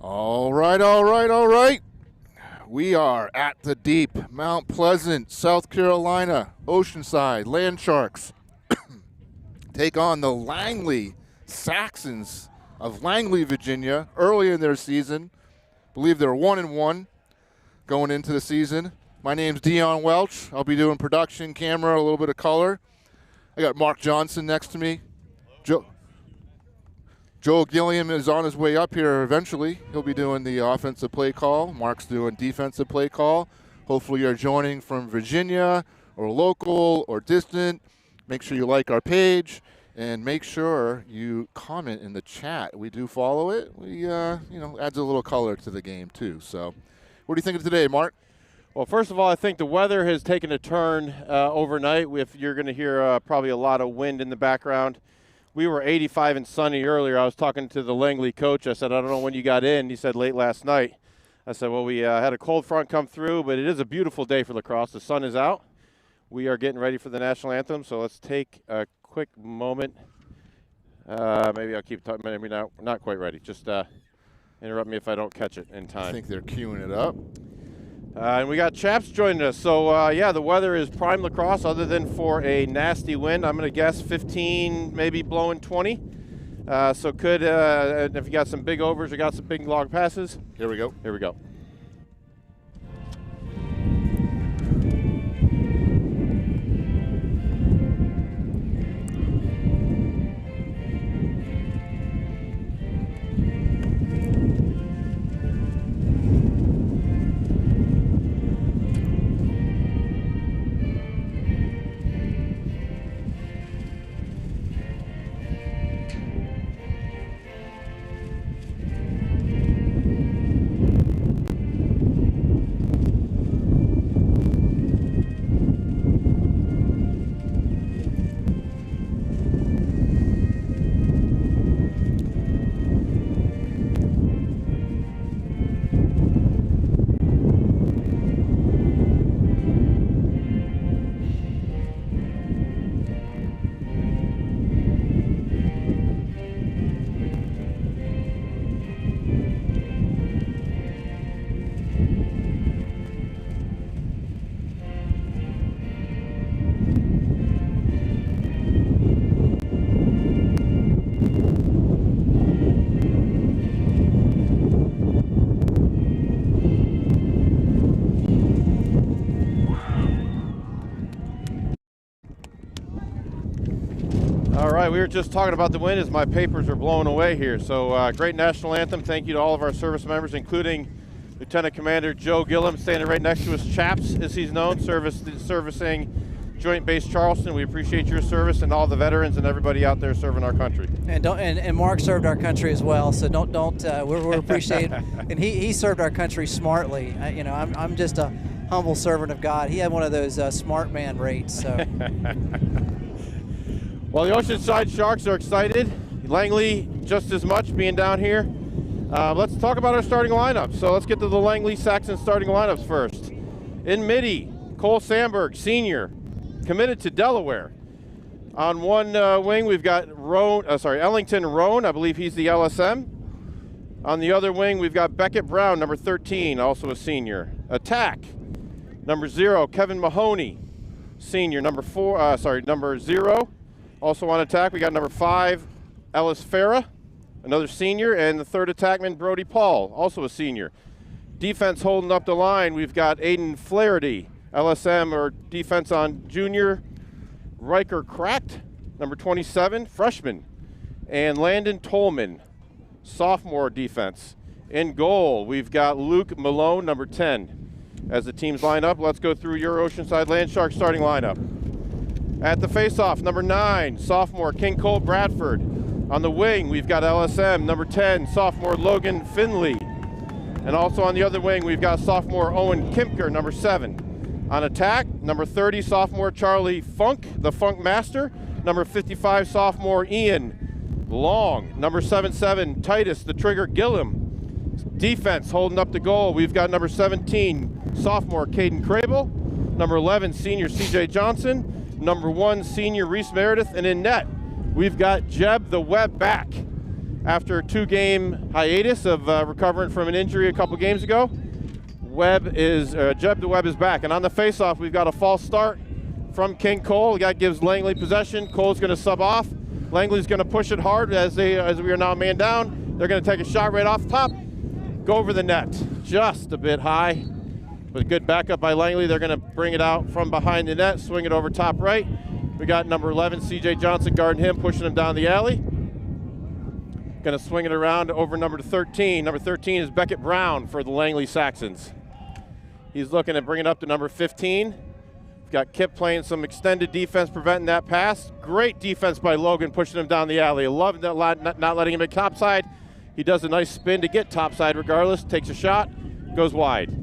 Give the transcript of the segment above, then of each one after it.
All right. We are at the deep, Mount Pleasant, South Carolina, Oceanside, Land Sharks take on the Langley Saxons of Langley, Virginia, early in their season. I believe they're 1-1 going into the season. My name's Dion Welch. I'll be doing production, camera, a little bit of color. I got Mark Johnson next to me. Joel Gilliam is on his way up here eventually. He'll be doing the offensive play call. Mark's doing defensive play call. Hopefully you're joining from Virginia or local or distant. Make sure you like our page and make sure you comment in the chat. We do follow it. We, adds a little color to the game too. So what do you think of today, Mark? Well, first of all, I think the weather has taken a turn overnight. If you're going to hear probably a lot of wind in the background. We were 85 and sunny earlier. I was talking to the Langley coach. I said, I don't know when you got in. He said late last night. I said, well, we had a cold front come through, but it is a beautiful day for lacrosse. The sun is out. We are getting ready for the national anthem, so let's take a quick moment. Maybe I'll keep talking. Maybe not quite ready. Just interrupt me if I don't catch it in time. I think they're queuing it up. And we got Chaps joining us. So, the weather is prime lacrosse other than for a nasty wind. I'm going to guess 15, maybe blowing 20. So could, if you got some big overs or got some big long passes. Here we go. All right, we were just talking about the wind as my papers are blowing away here. So great national anthem. Thank you to all of our service members, including Lieutenant Commander Joe Gilliam, standing right next to us, Chaps, as he's known, servicing Joint Base Charleston. We appreciate your service and all the veterans and everybody out there serving our country. And Mark served our country as well. So we're appreciate. And he served our country smartly. I'm just a humble servant of God. He had one of those smart man rates. So. Well, the Oceanside Sharks are excited. Langley just as much being down here. Let's talk about our starting lineup. So let's get to the Langley Saxon starting lineups first. In midi, Cole Sandberg, senior, committed to Delaware. On one wing, we've got Ellington Roan. I believe he's the LSM. On the other wing, we've got Beckett Brown, number 13, also a senior. Attack, number 0, Kevin Mahoney, senior. Number 0. Also on attack, we got number 5, Ellis Farah, another senior, and the third attackman, Brody Paul, also a senior. Defense holding up the line, we've got Aiden Flaherty, LSM or defense on junior. Riker Cracked, number 27, freshman. And Landon Tolman, sophomore defense. In goal, we've got Luke Malone, number 10. As the teams line up, let's go through your Oceanside Landsharks starting lineup. At the faceoff, number 9, sophomore King Cole Bradford. On the wing, we've got LSM, number 10, sophomore Logan Finley. And also on the other wing, we've got sophomore Owen Kimker, number 7. On attack, number 30, sophomore Charlie Funk, the Funk Master. Number 55, sophomore Ian Long. Number 77, Titus, the Trigger Gillum. Defense holding up the goal, we've got number 17, sophomore Caden Crable. Number 11, senior CJ Johnson. Number 1, senior Reese Meredith. And in net, we've got Jeb the Web back. After a 2-game hiatus of recovering from an injury a couple games ago, Jeb the Web is back. And on the faceoff, we've got a false start from King Cole. That gives Langley possession. Cole's going to sub off. Langley's going to push it hard as we are now man down. They're going to take a shot right off the top, go over the net, just a bit high. But good backup by Langley. They're going to bring it out from behind the net, swing it over top right. We got number 11, CJ Johnson, guarding him, pushing him down the alley. Going to swing it around over number 13. Number 13 is Beckett Brown for the Langley Saxons. He's looking at bringing it up to number 15. We've got Kip playing some extended defense, preventing that pass. Great defense by Logan, pushing him down the alley. Love not letting him at topside. He does a nice spin to get topside regardless, takes a shot, goes wide.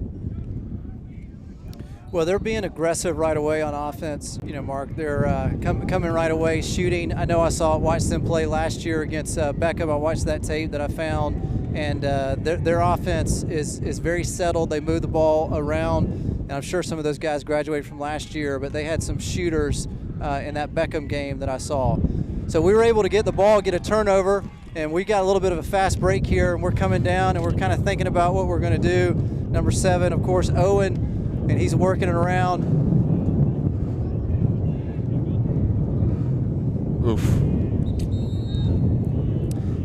Well, they're being aggressive right away on offense. You know, Mark, they're coming right away, shooting. I know watched them play last year against Beckham. I watched that tape that I found, and their offense is very settled. They move the ball around, and I'm sure some of those guys graduated from last year, but they had some shooters in that Beckham game that I saw. So we were able to get the ball, get a turnover, and we got a little bit of a fast break here, and we're coming down, and we're kind of thinking about what we're going to do. Number 7, of course, Owen. And he's working it around. Oof.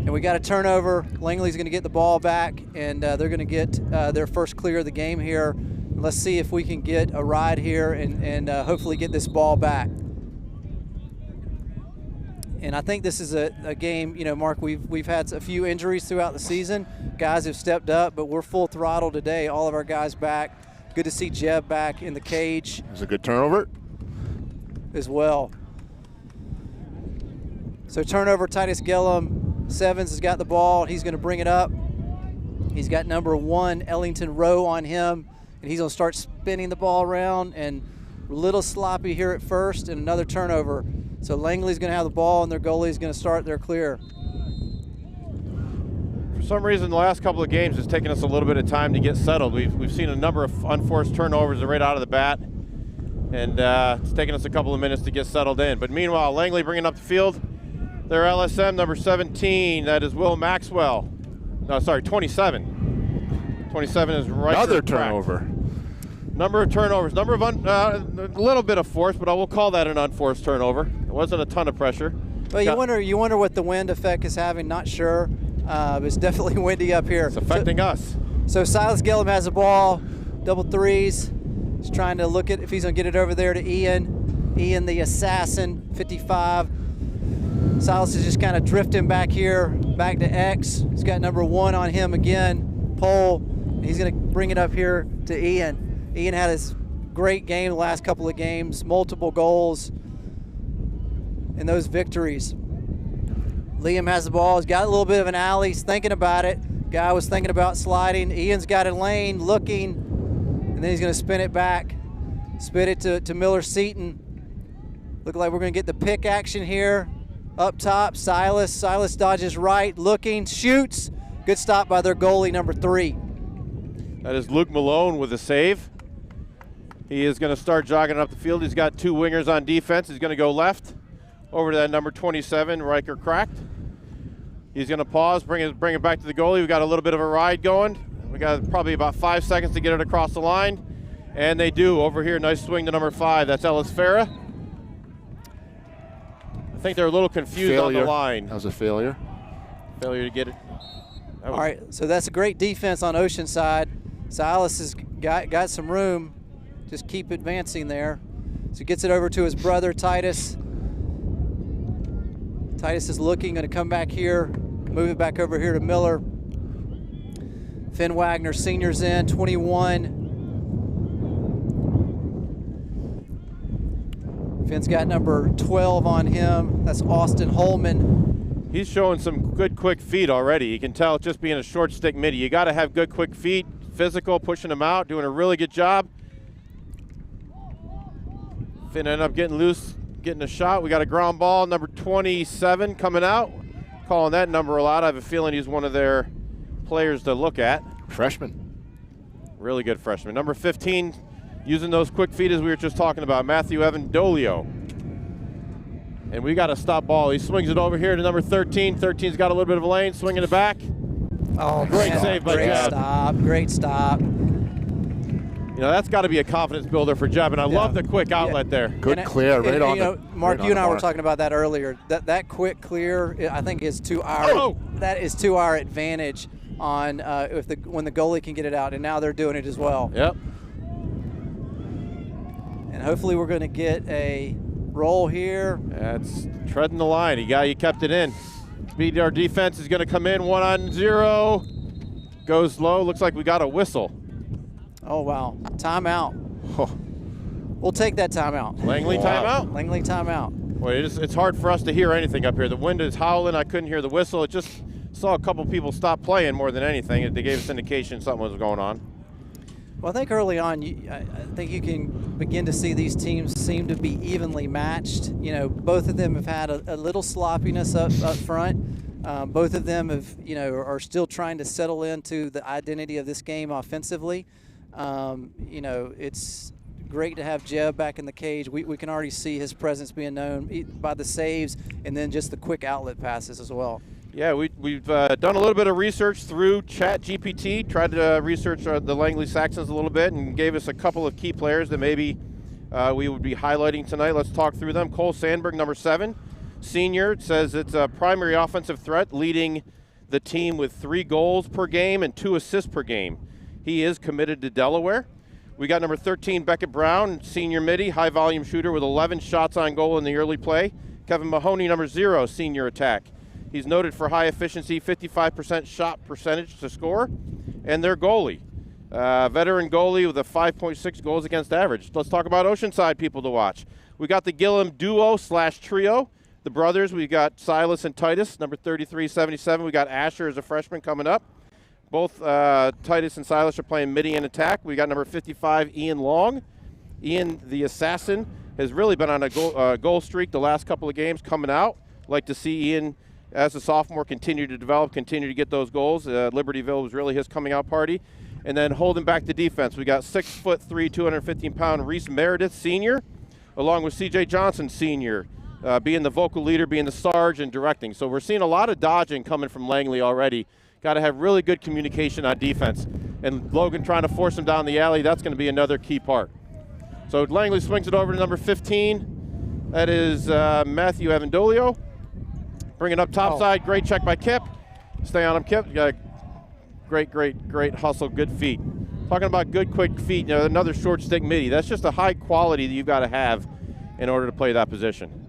And we got a turnover. Langley's going to get the ball back, and they're going to get their first clear of the game here. Let's see if we can get a ride here and hopefully get this ball back. And I think this is a game, you know, Mark, we've had a few injuries throughout the season. Guys have stepped up, but we're full throttle today. All of our guys back. Good to see Jeb back in the cage. It's a good turnover as well. So turnover, Titus Gillum. Sevens has got the ball. He's going to bring it up. He's got number 1, Ellington Rowe, on him. And he's going to start spinning the ball around. And a little sloppy here at first, and another turnover. So Langley's going to have the ball, and their goalie's going to start their clear. For some reason, the last couple of games it's taken us a little bit of time to get settled. We've seen a number of unforced turnovers right out of the bat, and it's taken us a couple of minutes to get settled in. But meanwhile, Langley bringing up the field. Their LSM, number 17, that is Will Maxwell. No, sorry, 27. 27 is right. Another turnover. Number of turnovers, a little bit of force, but I will call that an unforced turnover. It wasn't a ton of pressure. Well, you wonder what the wind effect is having. Not sure. It's definitely windy up here. It's affecting us. So Silas Gillum has the ball, double threes. He's trying to look at if he's going to get it over there to Ian. Ian, the assassin, 55. Silas is just kind of drifting back here, back to X. He's got number 1 on him again, Pole. He's going to bring it up here to Ian. Ian had his great game the last couple of games, multiple goals in those victories. Liam has the ball. He's got a little bit of an alley. He's thinking about it. Guy was thinking about sliding. Ian's got a lane, looking, and then he's going to spin it back. Spin it to Miller Seaton. Look like we're going to get the pick action here. Up top, Silas. Silas dodges right, looking, shoots. Good stop by their goalie, number 3. That is Luke Malone with a save. He is going to start jogging up the field. He's got 2 wingers on defense. He's going to go left over to that number 27, Riker Cracked. He's going to pause, bring it back to the goalie. We got a little bit of a ride going. We got probably about 5 seconds to get it across the line. And they do over here. Nice swing to number 5. That's Ellis Farah. I think they're a little confused on the line. That was a failure. Failure to get it. All right, so that's a great defense on Oceanside. Silas has got some room. Just keep advancing there. So he gets it over to his brother, Titus. Titus is looking, going to come back here, move it back over here to Miller. Finn Wagner, senior's in, 21. Finn's got number 12 on him. That's Austin Holman. He's showing some good quick feet already. You can tell just being a short stick midi. You got to have good quick feet, physical, pushing them out, doing a really good job. Finn ended up getting loose, getting a shot. We got a ground ball, number 27 coming out. Calling that number a lot. I have a feeling he's one of their players to look at. Freshman. Really good freshman. Number 15, using those quick feet as we were just talking about, Matthew Evan Dolio. And we got a stop ball. He swings it over here to number 13. 13's got a little bit of a lane, swinging it back. Oh, great save by Jeb. Great stop. You know, that's got to be a confidence builder for Jeb, and I love the quick outlet there. Good clear, right on the Mark, right you and I on the were mark. talking about that earlier. That quick clear, I think, is to our advantage on when the goalie can get it out, and now they're doing it as well. Yep. And hopefully we're going to get a roll here. That's treading the line. He kept it in. Speed our defense is going to come in 1-on-0. Goes low. Looks like we got a whistle. Oh, wow. Timeout. Oh. We'll take that timeout. Langley timeout? Langley timeout. Well, it's hard for us to hear anything up here. The wind is howling. I couldn't hear the whistle. It just saw a couple people stop playing more than anything. They gave us indication something was going on. Well, I think early on, I think you can begin to see these teams seem to be evenly matched. You know, both of them have had a little sloppiness up front. Both of them have, are still trying to settle into the identity of this game offensively. It's great to have Jeb back in the cage. We can already see his presence being known by the saves and then just the quick outlet passes as well. Yeah, we've done a little bit of research through ChatGPT, tried to research the Langley Saxons a little bit, and gave us a couple of key players that maybe we would be highlighting tonight. Let's talk through them. Cole Sandberg, number 7, senior. It says it's a primary offensive threat, leading the team with 3 goals per game and 2 assists per game. He is committed to Delaware. We got number 13, Beckett Brown, senior midi, high-volume shooter with 11 shots on goal in the early play. Kevin Mahoney, number 0, senior attack. He's noted for high efficiency, 55% shot percentage to score. And their goalie, veteran goalie with a 5.6 goals against average. Let's talk about Oceanside people to watch. We got the Gillum duo/trio, the brothers. We got Silas and Titus, number 33, 77. We got Asher as a freshman coming up. Both Titus and Silas are playing midi and attack. We got number 55, Ian Long. Ian, the assassin, has really been on a goal streak the last couple of games coming out. Like to see Ian, as a sophomore, continue to develop, continue to get those goals. Libertyville was really his coming out party. And then holding back the defense, we got 6'3", 215-pound Reese Meredith, senior, along with C.J. Johnson, senior, being the vocal leader, being the sarge, and directing. So we're seeing a lot of dodging coming from Langley already. Got to have really good communication on defense. And Logan trying to force him down the alley, that's going to be another key part. So Langley swings it over to number 15. That is Matthew Avendolio. Bring it up topside. Great check by Kip. Stay on him, Kip. You got a great hustle, good feet. Talking about good, quick feet, another short stick midi. That's just a high quality that you've got to have in order to play that position.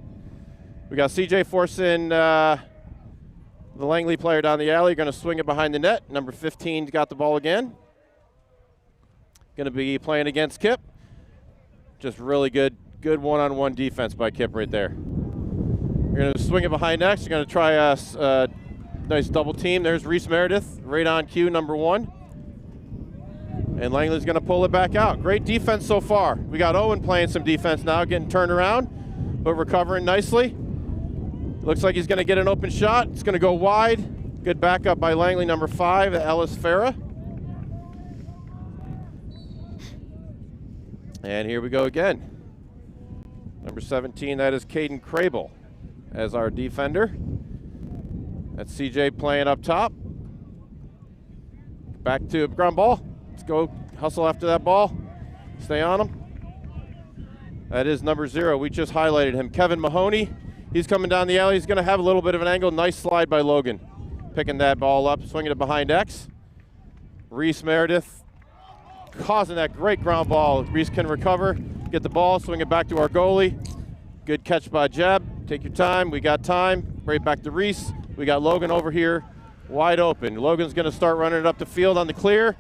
We got CJ forcing the Langley player down the alley. Going to swing it behind the net. Number 15's got the ball again. Going to be playing against Kip. Just really good one-on-one defense by Kip right there. You're going to swing it behind next. You're going to try a nice double team. There's Reese Meredith, right on cue, number 1. And Langley's going to pull it back out. Great defense so far. We got Owen playing some defense now, getting turned around, but recovering nicely. Looks like he's going to get an open shot. It's going to go wide. Good backup by Langley, number 5, Ellis Farah. And here we go again. Number 17, that is Caden Crable as our defender. That's CJ playing up top. Back to ground ball. Let's go hustle after that ball. Stay on him. That is number 0. We just highlighted him. Kevin Mahoney. He's coming down the alley. He's going to have a little bit of an angle. Nice slide by Logan. Picking that ball up, swinging it behind X. Reese Meredith causing that great ground ball. Reese can recover, get the ball, swing it back to our goalie. Good catch by Jeb. Take your time. We got time. Right back to Reese. We got Logan over here wide open. Logan's going to start running it up the field on the clear.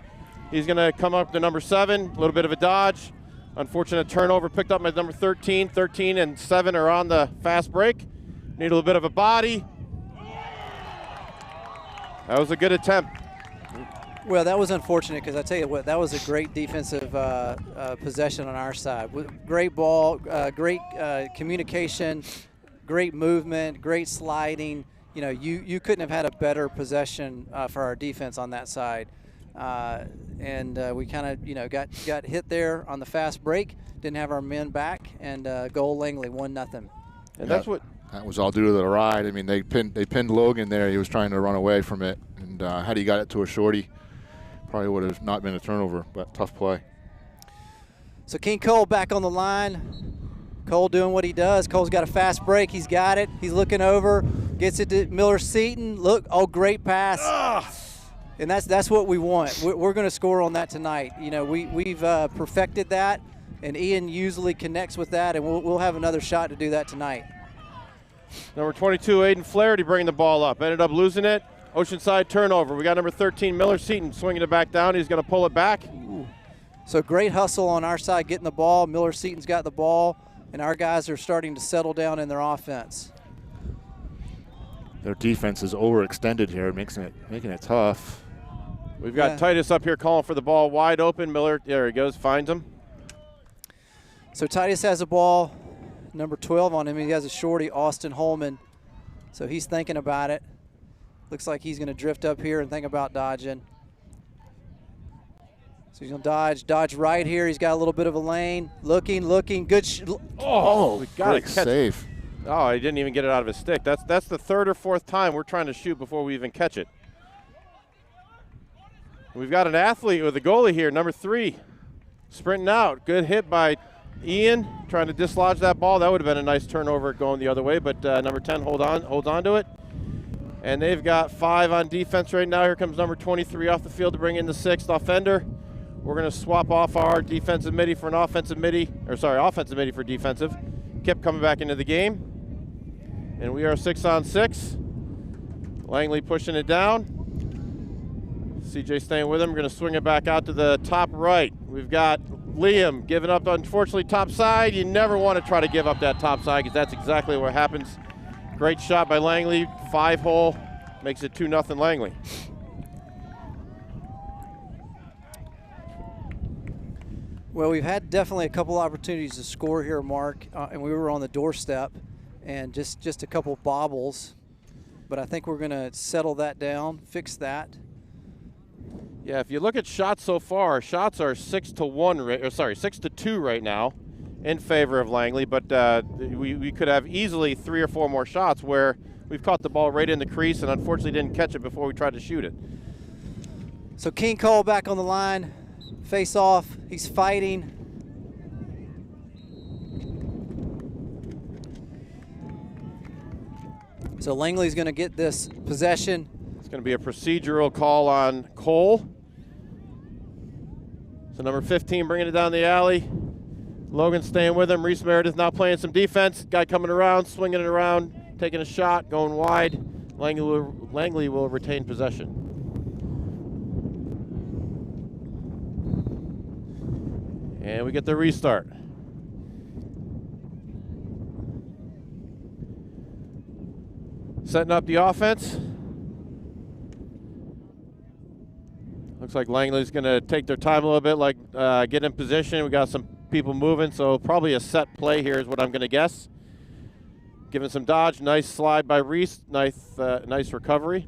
He's going to come up to number 7. A little bit of a dodge. Unfortunate turnover picked up by number 13. 13 and 7 are on the fast break. Need a little bit of a body. That was a good attempt. Well, that was unfortunate because I tell you what, that was a great defensive possession on our side. Great ball, great communication, great movement, great sliding. You know, you couldn't have had a better possession for our defense on that side. And we kind of, you know, got hit there on the fast break, didn't have our men back, and goal Langley, 1-0. And that's what. That was all due to the ride. I mean, they pinned Logan there. He was trying to run away from it, and had he got it to a shorty, probably would have not been a turnover, but tough play. So King Cole back on the line. Cole doing what he does. Cole's got a fast break. He's got it. He's looking over, gets it to Miller Seaton. Look, oh, great pass. And that's what we want. We're going to score on that tonight. You know, we've perfected that, and Ian usually connects with that, and we'll have another shot to do that tonight. Number 22, Aiden Flaherty bringing the ball up. Ended up losing it. Oceanside turnover. We got number 13, Miller Seaton, swinging it back down. He's going to pull it back. Ooh. So great hustle on our side getting the ball. Miller Seaton's got the ball, and our guys are starting to settle down in their offense. Their defense is overextended here, making it tough. We've got Titus up here calling for the ball wide open. Miller, there he goes, finds him. So Titus has the ball. Number 12 on him. He has a shorty, Austin Holman. So he's thinking about it. Looks like he's going to drift up here and think about dodging. So he's going to dodge right here. He's got a little bit of a lane. Looking, good. We got it. Safe. Oh, he didn't even get it out of his stick. That's the 3rd or 4th time we're trying to shoot before we even catch it. We've got an athlete with a goalie here, number 3, sprinting out. Good hit by Ian, trying to dislodge that ball. That would have been a nice turnover going the other way, but number 10 holds on to it. And they've got 5 on defense right now. Here comes number 23 off the field to bring in the 6th offender. We're going to swap off our defensive midi for an offensive midi, offensive midi for defensive. Kip coming back into the game. And we are 6-on-6. Langley pushing it down. CJ staying with him. We're going to swing it back out to the top right. We've got Liam giving up, unfortunately, top side. You never want to try to give up that top side because that's exactly what happens. Great shot by Langley. 5-hole makes it 2-0 Langley. Well, we've had definitely a couple opportunities to score here, Mark, and we were on the doorstep, and just a couple bobbles. But I think we're going to settle that down, fix that. Yeah, if you look at shots so far, shots are 6-2 right now in favor of Langley, but we could have easily 3 or 4 more shots where we've caught the ball right in the crease and unfortunately didn't catch it before we tried to shoot it. So King Cole back on the line, face off, he's fighting. So Langley's going to get this possession. It's going to be a procedural call on Cole. So number 15 bringing it down the alley. Logan staying with him. Reese Meredith now playing some defense. Guy coming around, swinging it around, taking a shot, going wide. Langley will retain possession. And we get the restart. Setting up the offense. Looks like Langley's going to take their time a little bit, get in position. We got some people moving, so probably a set play here is what I'm going to guess. Giving some dodge, nice slide by Reese, nice recovery.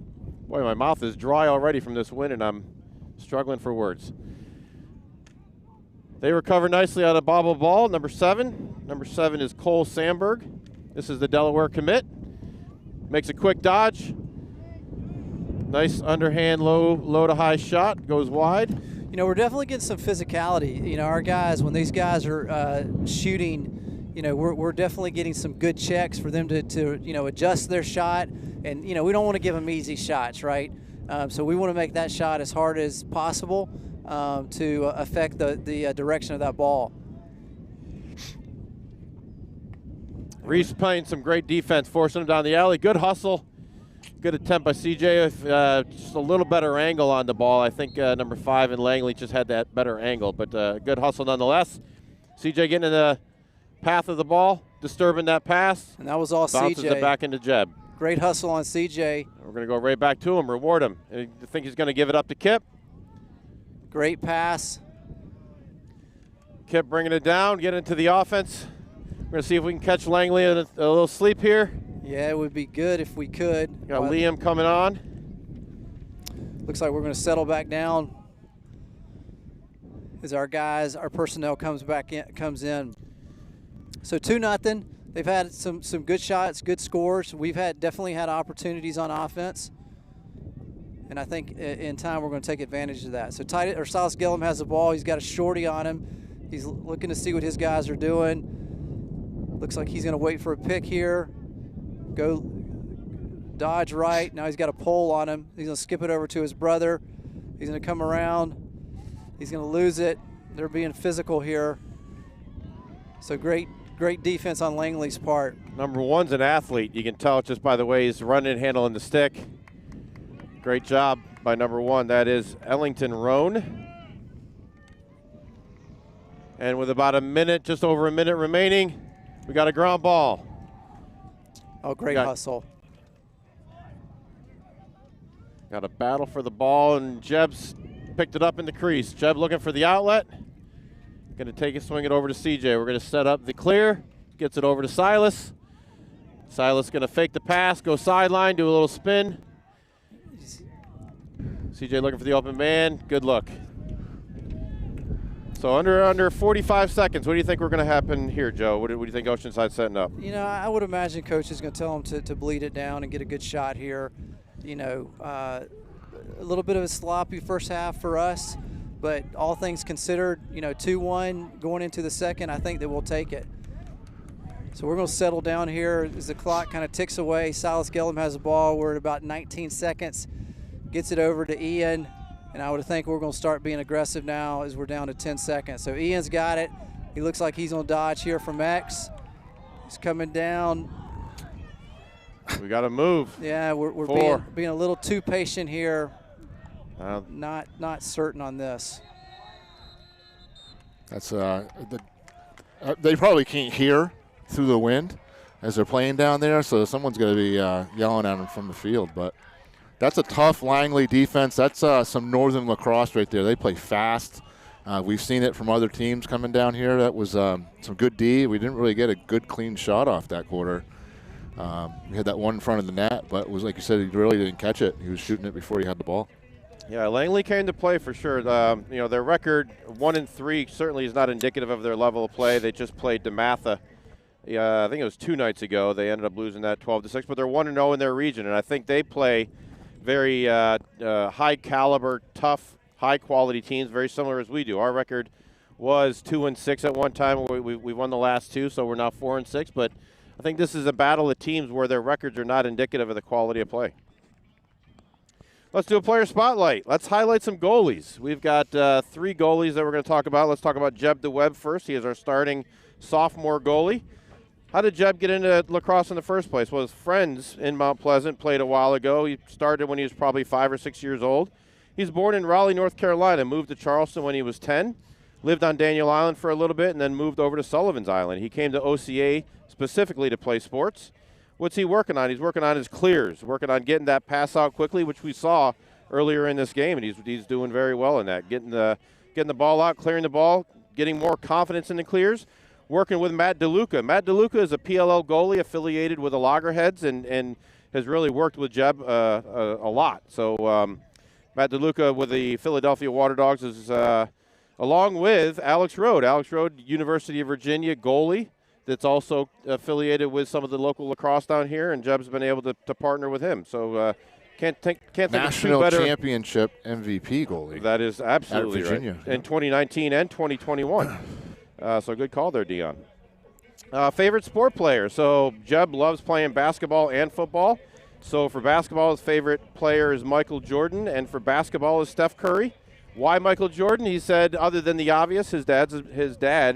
Boy, my mouth is dry already from this win, and I'm struggling for words. They recover nicely out of bobble ball, number 7. Number 7 is Cole Sandberg. This is the Delaware commit. Makes a quick dodge. Nice underhand low to high shot, goes wide. You know, we're definitely getting some physicality. You know, our guys, when these guys are shooting, you know, we're definitely getting some good checks for them to you know, adjust their shot. And, you know, we don't want to give them easy shots, right? So we want to make that shot as hard as possible to affect the direction of that ball. Reese playing some great defense, forcing him down the alley. Good hustle. Good attempt by CJ. Just a little better angle on the ball. I think number 5 in Langley just had that better angle, but good hustle nonetheless. CJ getting in the path of the ball, disturbing that pass. And that was all Bounces CJ. it back into Jeb. Great hustle on CJ. We're going to go right back to him, reward him. I think he's going to give it up to Kip. Great pass. Kip bringing it down, get into the offense. We're going to see if we can catch Langley in a little sleep here. Yeah, it would be good if we could. Got Liam coming on. Looks like we're going to settle back down as our personnel comes in. So 2-0. They've had some good shots, good scores. We've definitely had opportunities on offense, and I think in time we're going to take advantage of that. So Silas Gillum has the ball. He's got a shorty on him. He's looking to see what his guys are doing. Looks like he's going to wait for a pick here. Go dodge right. Now he's got a pole on him. He's going to skip it over to his brother. He's going to come around. He's going to lose it. They're being physical here. So great defense on Langley's part. Number 1's an athlete. You can tell just by the way he's running and handling the stick. Great job by number 1. That is Ellington Roan. And with about just over a minute remaining, we got a ground ball. Oh, great hustle. Got a battle for the ball, and Jeb's picked it up in the crease. Jeb looking for the outlet. Going to take it, swing it over to CJ. We're going to set up the clear. Gets it over to Silas. Silas going to fake the pass, go sideline, do a little spin. CJ looking for the open man. Good look. So under 45 seconds, what do you think we're going to happen here, Joe? What do you think Oceanside's setting up? You know, I would imagine Coach is going to tell him to bleed it down and get a good shot here. You know, a little bit of a sloppy first half for us, but all things considered, you know, 2-1 going into the second, I think that we'll take it. So we're going to settle down here as the clock kind of ticks away. Silas Gillum has the ball. We're at about 19 seconds. Gets it over to Ian. And I would think we're going to start being aggressive now as we're down to 10 seconds. So Ian's got it. He looks like he's going to dodge here from X. He's coming down. We got to move. Yeah, we're being a little too patient here. Not certain on this. That's they probably can't hear through the wind as they're playing down there, so someone's going to be yelling at them from the field. But that's a tough Langley defense. That's some Northern Lacrosse right there. They play fast. We've seen it from other teams coming down here. That was some good D. We didn't really get a good, clean shot off that quarter. We had that one in front of the net, but it was like you said, he really didn't catch it. He was shooting it before he had the ball. Yeah, Langley came to play for sure. You know, their record 1-3 certainly is not indicative of their level of play. They just played DeMatha. I think it was 2 nights ago. They ended up losing that 12-6, but they're 1-0 in their region, and I think they play very high caliber, tough, high quality teams, very similar as we do. Our record was 2-6 at one time. We won the last 2, so we're now 4-6. But I think this is a battle of teams where their records are not indicative of the quality of play. Let's do a player spotlight. Let's highlight some goalies. We've got 3 goalies that we're going to talk about. Let's talk about Jeb DeWebb first. He is our starting sophomore goalie. How did Jeb get into lacrosse in the first place? Well, his friends in Mount Pleasant played a while ago. He started when he was probably 5 or 6 years old. He's born in Raleigh, North Carolina, moved to Charleston when he was 10, lived on Daniel Island for a little bit, and then moved over to Sullivan's Island. He came to OCA specifically to play sports. What's he working on? He's working on his clears, working on getting that pass out quickly, which we saw earlier in this game, and he's doing very well in that, getting the ball out, clearing the ball, getting more confidence in the clears. Working with Matt DeLuca. Matt DeLuca is a PLL goalie affiliated with the Loggerheads and has really worked with Jeb a lot. So Matt DeLuca with the Philadelphia Water Dogs is along with Alex Rode. Alex Rode, University of Virginia goalie that's also affiliated with some of the local lacrosse down here, and Jeb's been able to partner with him. So can't think of two National better. championship MVP goalie. That is absolutely Out of Virginia, right. In 2019 and 2021. So good call there, Dion. Favorite sport player. So Jeb loves playing basketball and football. So for basketball, his favorite player is Michael Jordan, and for basketball is Steph Curry. Why Michael Jordan? He said, other than the obvious, his dad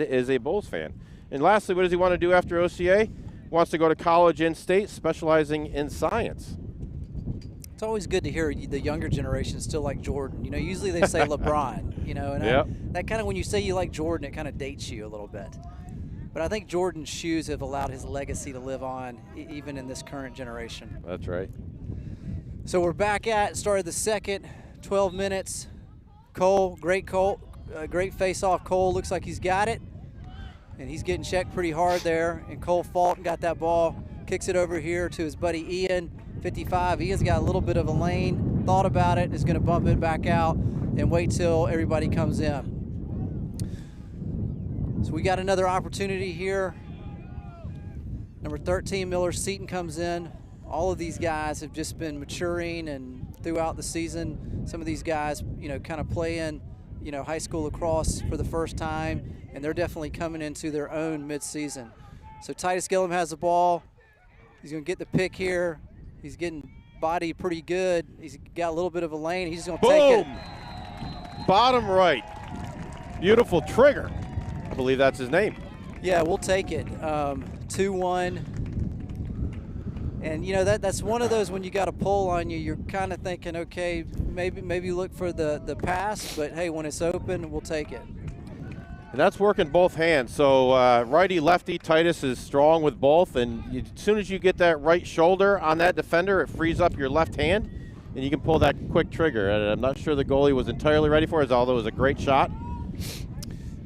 is a Bulls fan. And lastly, what does he want to do after OCA? Wants to go to college in state, specializing in science. It's always good to hear the younger generation still like Jordan. You know, usually they say LeBron, you know, and Yep. that kind of, when you say you like Jordan, it kind of dates you a little bit. But I think Jordan's shoes have allowed his legacy to live on even in this current generation. That's right. So we're back at, started the second, 12 minutes. Cole, great face-off. Cole looks like he's got it. And he's getting checked pretty hard there. And Cole Fulton got that ball, kicks it over here to his buddy Ian, 55. Ian's got a little bit of a lane, thought about it, is going to bump it back out and wait till everybody comes in. So we got another opportunity here. Number 13, Miller Seaton comes in. All of these guys have just been maturing, and throughout the season, some of these guys, you know, kind of playing, you know, high school lacrosse for the first time, and they're definitely coming into their own mid-season. So Titus Gillum has the ball. He's going to get the pick here. He's getting bodied pretty good. He's got a little bit of a lane. He's going to take it. Bottom right. Beautiful trigger. I believe that's his name. Yeah, we'll take it. 2-1. And, you know, that's one of those when you got a pull on you, you're kind of thinking, okay, maybe look for the pass, but, hey, when it's open, we'll take it. And that's working both hands. So righty-lefty, Titus is strong with both. And as soon as you get that right shoulder on that defender, it frees up your left hand, and you can pull that quick trigger. And I'm not sure the goalie was entirely ready for it, although it was a great shot.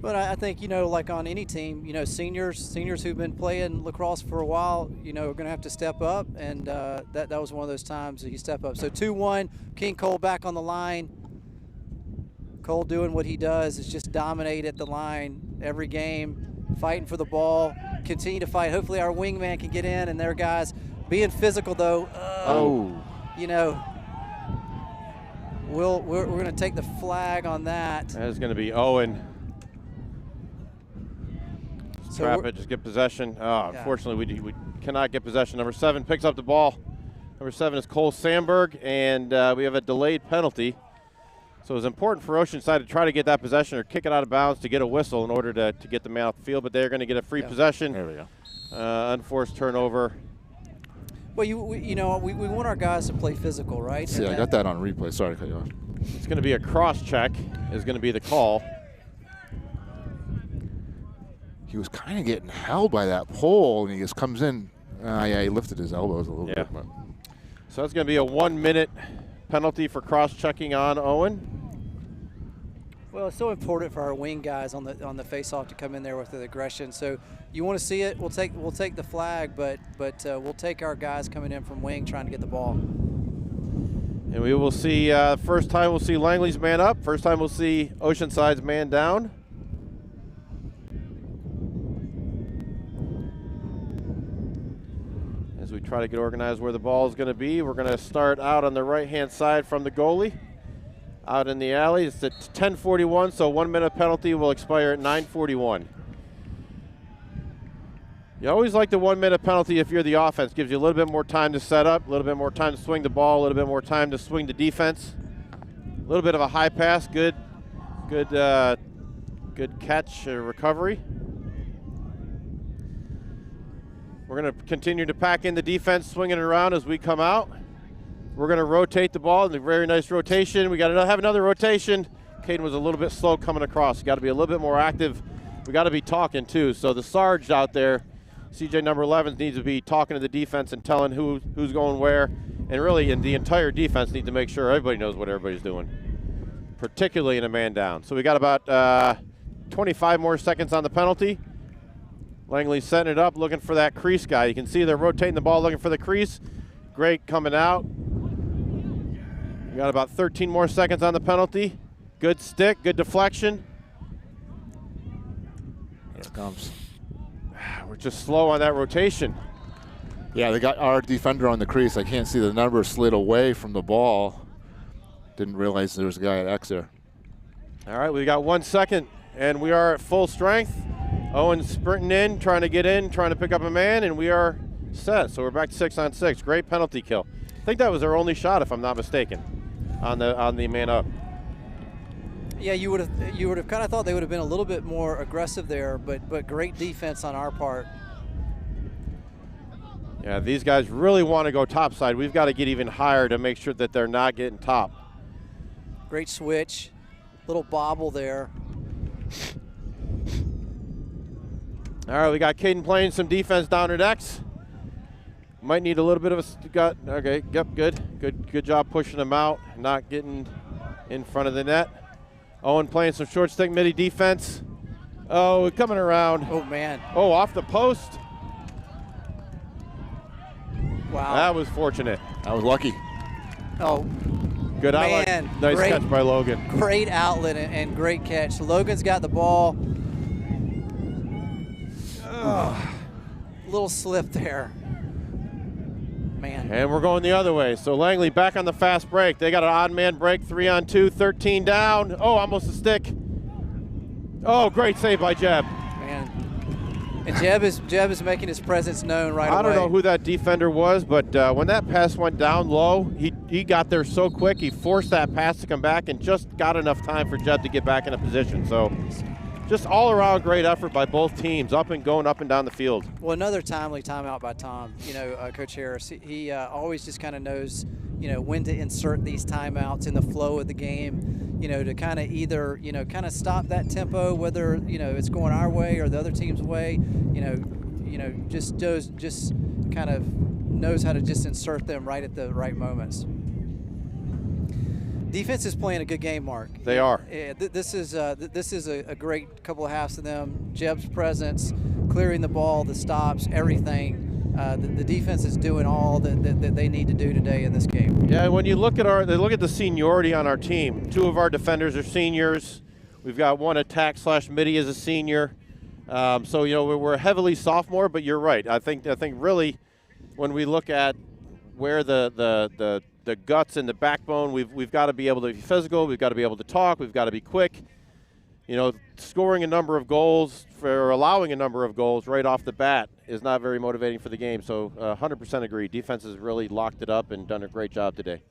But I think, you know, like on any team, you know, seniors who've been playing lacrosse for a while, you know, are going to have to step up, and that was one of those times that you step up. So 2-1, King Cole back on the line. Cole doing what he does is just dominate at the line every game, fighting for the ball, continue to fight. Hopefully our wingman can get in, and their guys being physical, though. You know, we're going to take the flag on that. That is going to be Owen. Trap it, just get possession. Unfortunately, we cannot get possession. Number 7 picks up the ball. Number 7 is Cole Sandberg, and we have a delayed penalty. So it's important for Oceanside to try to get that possession or kick it out of bounds to get a whistle in order to get the man off the field, but they're going to get a free possession. There we go. Unforced turnover. Well, you know, we want our guys to play physical, right? See, I got that on replay. Sorry to cut you off. It's going to be a cross check is going to be the call. He was kind of getting held by that pole, and he just comes in. Yeah, he lifted his elbows a little bit. But. So that's going to be a 1-minute penalty for cross-checking on Owen. Well, it's so important for our wing guys on the face-off to come in there with the aggression. So you want to see it, we'll take the flag, but we'll take our guys coming in from wing trying to get the ball. And we will see, first time we'll see Langley's man up. First time we'll see Oceanside's man down. As we try to get organized where the ball is going to be, we're going to start out on the right-hand side from the goalie. Out in the alley, it's at 10:41, so 1-minute penalty will expire at 9:41. You always like the 1-minute penalty if you're the offense. Gives you a little bit more time to set up, a little bit more time to swing the ball, a little bit more time to swing the defense. A little bit of a high pass, good catch, recovery. We're going to continue to pack in the defense, swinging it around as we come out. We're going to rotate the ball, and a very nice rotation. We got to have another rotation. Caden was a little bit slow coming across. You got to be a little bit more active. We got to be talking too. So the Sarge out there, CJ number 11, needs to be talking to the defense and telling who's going where. And really, and the entire defense needs to make sure everybody knows what everybody's doing, particularly in a man down. So we got about 25 more seconds on the penalty. Langley setting it up, looking for that crease guy. You can see they're rotating the ball, looking for the crease. great coming out. We got about 13 more seconds on the penalty. Good stick, good deflection. Here it comes. We're just slow on that rotation. Yeah, they got our defender on the crease. I can't see the number slid away from the ball. Didn't realize there was a guy at X there. All right, we got 1 second, and we are at full strength. Owen's sprinting in, trying to get in, trying to pick up a man, and we are set. So we're back to 6-on-6. Great penalty kill. I think that was our only shot, if I'm not mistaken, on the man up. Yeah, you would have kind of thought they would have been a little bit more aggressive there, but great defense on our part. Yeah, these guys really want to go topside. We've got to get even higher to make sure that they're not getting top. Great switch, little bobble there. All right, we got Caden playing some defense down at X. Might need a little bit of a okay, yep, good job pushing him out, not getting in front of the net. Owen playing some short stick midi defense. Oh, coming around. Oh man. Oh, off the post. Wow. That was fortunate. I was lucky. Oh. Good outlet. Man, nice great, catch by Logan. Great outlet and great catch. Logan's got the ball. Little slip there. Man. And we're going the other way. So Langley back on the fast break. They got an odd man break, 3-on-2, 13 down. Oh, almost a stick. Oh, great save by Jeb. Man. And Jeb is making his presence known right away. I don't know who that defender was, but when that pass went down low, he got there so quick. He forced that pass to come back and just got enough time for Jeb to get back in a position. So just all around great effort by both teams, going up and down the field. Well, another timely timeout by Tom. Coach Harris, he always just kind of knows, when to insert these timeouts in the flow of the game, to kind of either, kind of stop that tempo, whether, it's going our way or the other team's way, just kind of knows how to just insert them right at the right moments. Defense is playing a good game, Mark. They are. This is a great couple of halves of them. Jeb's presence, clearing the ball, the stops, everything. The defense is doing all that they need to do today in this game. Yeah, when you look at the seniority on our team, 2 of our defenders are seniors. We've got 1 attack/midi as a senior. So we're heavily sophomore, but you're right. I think really when we look at where the guts and the backbone, we've got to be able to be physical, we've got to be able to talk, we've got to be quick. Scoring a number of goals or allowing a number of goals right off the bat is not very motivating for the game. So 100% agree. Defense has really locked it up and done a great job today.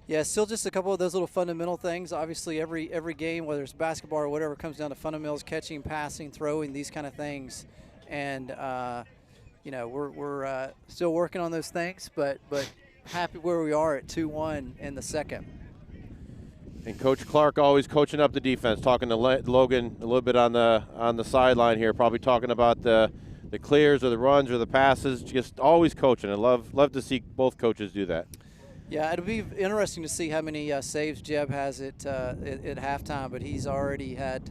Yeah, still just a couple of those little fundamental things. Obviously, every game, whether it's basketball or whatever, comes down to fundamentals: catching, passing, throwing, these kind of things. And we're still working on those things, but happy where we are at 2-1 in the second. And Coach Clark always coaching up the defense, talking to Logan a little bit on the sideline here, probably talking about the clears or the runs or the passes, just always coaching. I love to see both coaches do that. Yeah, it'll be interesting to see how many saves Jeb has at halftime, but he's already had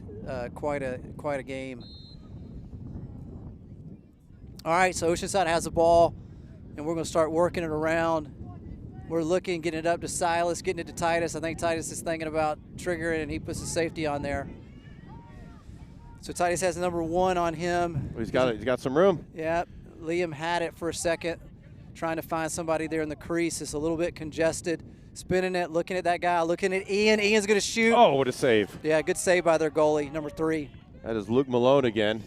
quite a game. All right, so Oceanside has the ball, and we're going to start working it around. We're looking, getting it up to Silas, getting it to Titus. I think Titus is thinking about triggering, and he puts the safety on there. So Titus has number 1 on him. He's got some room. Yeah, Liam had it for a second, trying to find somebody there in the crease. It's a little bit congested. Spinning it, looking at that guy, looking at Ian. Ian's going to shoot. Oh, what a save. Yeah, good save by their goalie, number 3. That is Luke Malone again.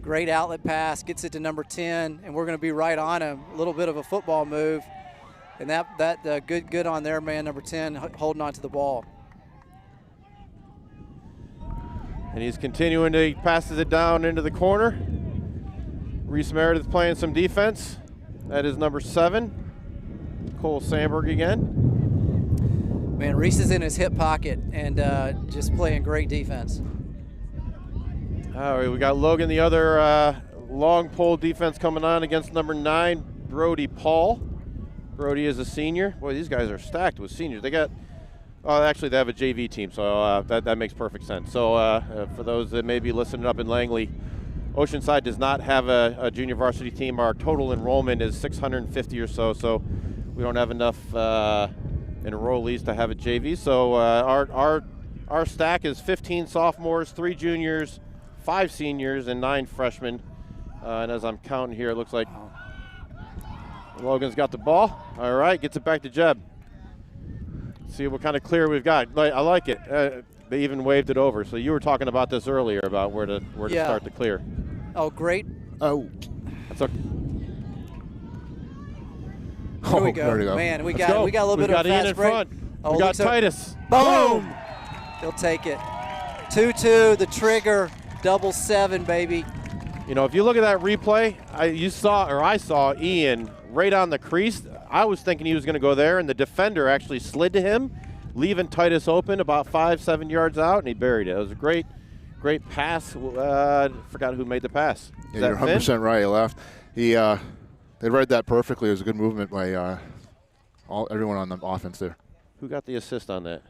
Great outlet pass, gets it to number 10, and we're going to be right on him. A little bit of a football move. And that good on their man, number 10, holding on to the ball. And he's continuing to, he passes it down into the corner. Reese Meredith playing some defense. That is number 7, Cole Sandberg again. Man, Reese is in his hip pocket and just playing great defense. All right, we got Logan, the other long pole defense coming on against number 9, Brody Paul. Brody is a senior. Boy, these guys are stacked with seniors. They got, actually they have a JV team, so that makes perfect sense. So for those that may be listening up in Langley, Oceanside does not have a junior varsity team. Our total enrollment is 650 or so, so we don't have enough enrollees to have a JV. So our stack is 15 sophomores, 3 juniors, 5 seniors, and 9 freshmen. And as I'm counting here, it looks like Logan's got the ball. All right, gets it back to Jeb. See what kind of clear we've got. I like it. They even waved it over. So you were talking about this earlier about where to start the clear. Oh, great. Oh. That's okay. Here we go. There we go. Man, we Let's got go. a little bit of a Ian fast in break. front. Oh, we got looks like- Titus. Boom! He'll take it. 2-2, the trigger, double 7, baby. You know, if you look at that replay, I saw Ian right on the crease. I was thinking he was going to go there, and the defender actually slid to him, leaving Titus open about 5-7 yards out, and he buried it. It was a great pass. Forgot who made the pass. Yeah, you're 100% right. He left. They read that perfectly. It was a good movement by everyone on the offense there. Who got the assist on that?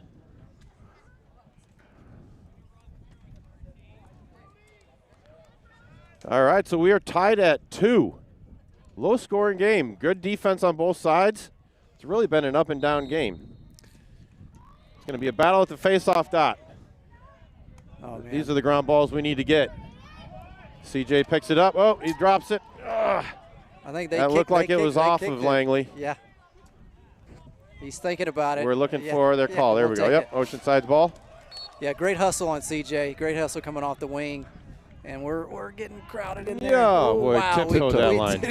All right, so we are tied at 2. Low-scoring game. Good defense on both sides. It's really been an up-and-down game. It's going to be a battle at the face-off dot. Oh, man. These are the ground balls we need to get. CJ picks it up. Oh, he drops it. Ugh. I think That looked like it was off of Langley. Yeah. He's thinking about it. We're looking for their call. There we go. Yep, Oceanside's ball. Yeah, great hustle on CJ. Great hustle coming off the wing. And we're getting crowded in there. Yeah, Oh, boy, wow. tiptoed that line.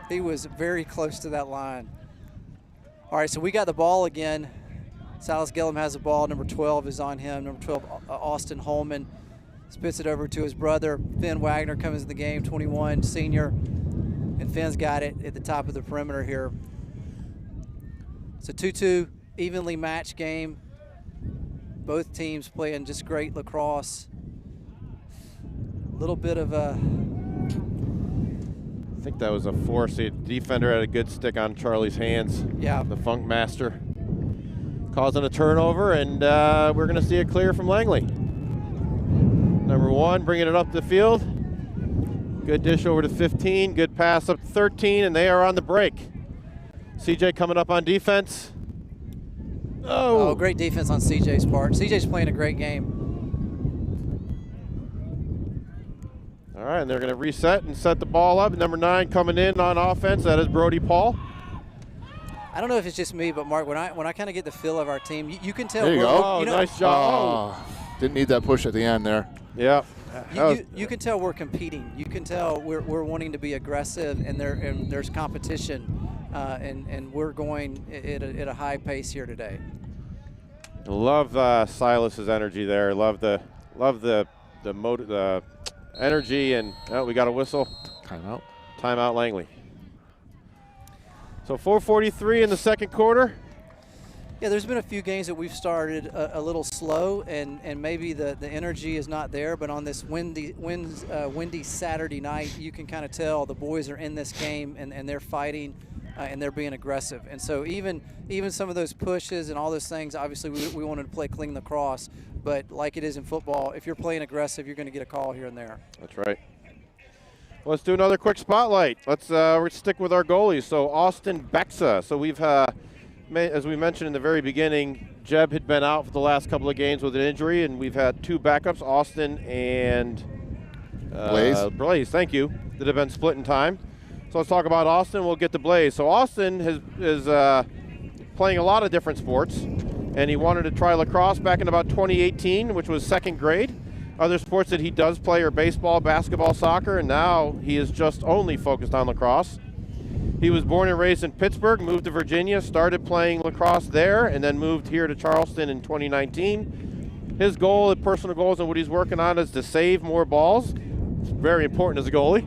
He was very close to that line. All right, so we got the ball again. Silas Gillum has the ball. Number 12 is on him. Number 12, Austin Holman, spits it over to his brother. Finn Wagner comes in the game, 21, senior. And Finn's got it at the top of the perimeter here. It's a 2-2 evenly matched game. Both teams playing just great lacrosse. A little bit of a... I think that was a force. The defender had a good stick on Charlie's hands. Yeah. The Funk Master. Causing a turnover, and we're going to see a clear from Langley. Number 1 bringing it up the field. Good dish over to 15. Good pass up to 13, and they are on the break. CJ coming up on defense. Oh, great defense on CJ's part. CJ's playing a great game. All right, and they're going to reset and set the ball up. Number 9 coming in on offense. That is Brody Paul. I don't know if it's just me, but Mark, when I kind of get the feel of our team, you can tell. There you go. Oh, you know, nice job. Didn't need that push at the end there. Yeah. You can tell we're competing. You can tell we're wanting to be aggressive, and there's competition, and we're going at a high pace here today. Love Silas's energy there. Love the energy, and we got a whistle. Timeout. Timeout, Langley. So 4:43 in the second quarter. Yeah, there's been a few games that we've started a little slow, and maybe the energy is not there. But on this windy Saturday night, you can kind of tell the boys are in this game, and they're fighting, and they're being aggressive. And so even some of those pushes and all those things, obviously we wanted to play clean lacrosse. But like it is in football, if you're playing aggressive, you're going to get a call here and there. That's right. Let's do another quick spotlight. Let's stick with our goalies. So Austin Bexa. So we've, as we mentioned in the very beginning, Jeb had been out for the last couple of games with an injury, and we've had 2 backups, Austin and Blaze, thank you, that have been split in time. So let's talk about Austin. We'll get to Blaze. So Austin is playing a lot of different sports, and he wanted to try lacrosse back in about 2018, which was 2nd grade. Other sports that he does play are baseball, basketball, soccer, and now he is just only focused on lacrosse. He was born and raised in Pittsburgh, moved to Virginia, started playing lacrosse there, and then moved here to Charleston in 2019. His goal, personal goals, and what he's working on is to save more balls. It's very important as a goalie.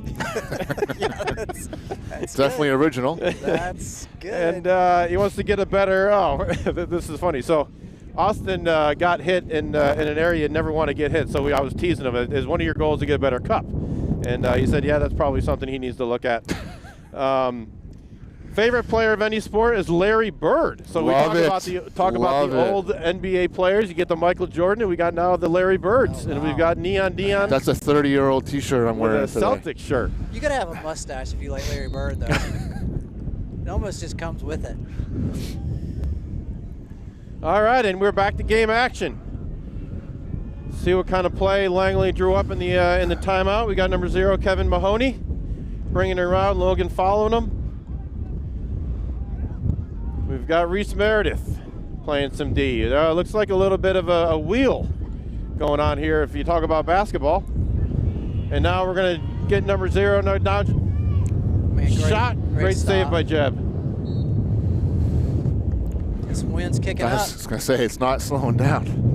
That's Definitely original. That's good. And he wants to get a better, this is funny. So Austin got hit in an area you never want to get hit. So I was teasing him, is one of your goals to get a better cup? And he said, yeah, that's probably something he needs to look at. Favorite player of any sport is Larry Bird. So Love we it. talk about the Love it. old NBA players. You get the Michael Jordan, and we got now the Larry Birds, Oh, and wow. we've got Neon Dion. That's a 30-year-old T-shirt I'm with wearing a today. Celtic shirt. You gotta have a mustache if you like Larry Bird, though. It almost just comes with it. All right, and we're back to game action. See what kind of play Langley drew up in the timeout. We got number 0, Kevin Mahoney, bringing it around. Logan following him. We've got Reese Meredith playing some D. Looks like a little bit of a wheel going on here if you talk about basketball. And now we're going to get number 0. Now Man, shot. Great save stop. by Jeb. This wind's kicking I up. was going to say, it's not slowing down.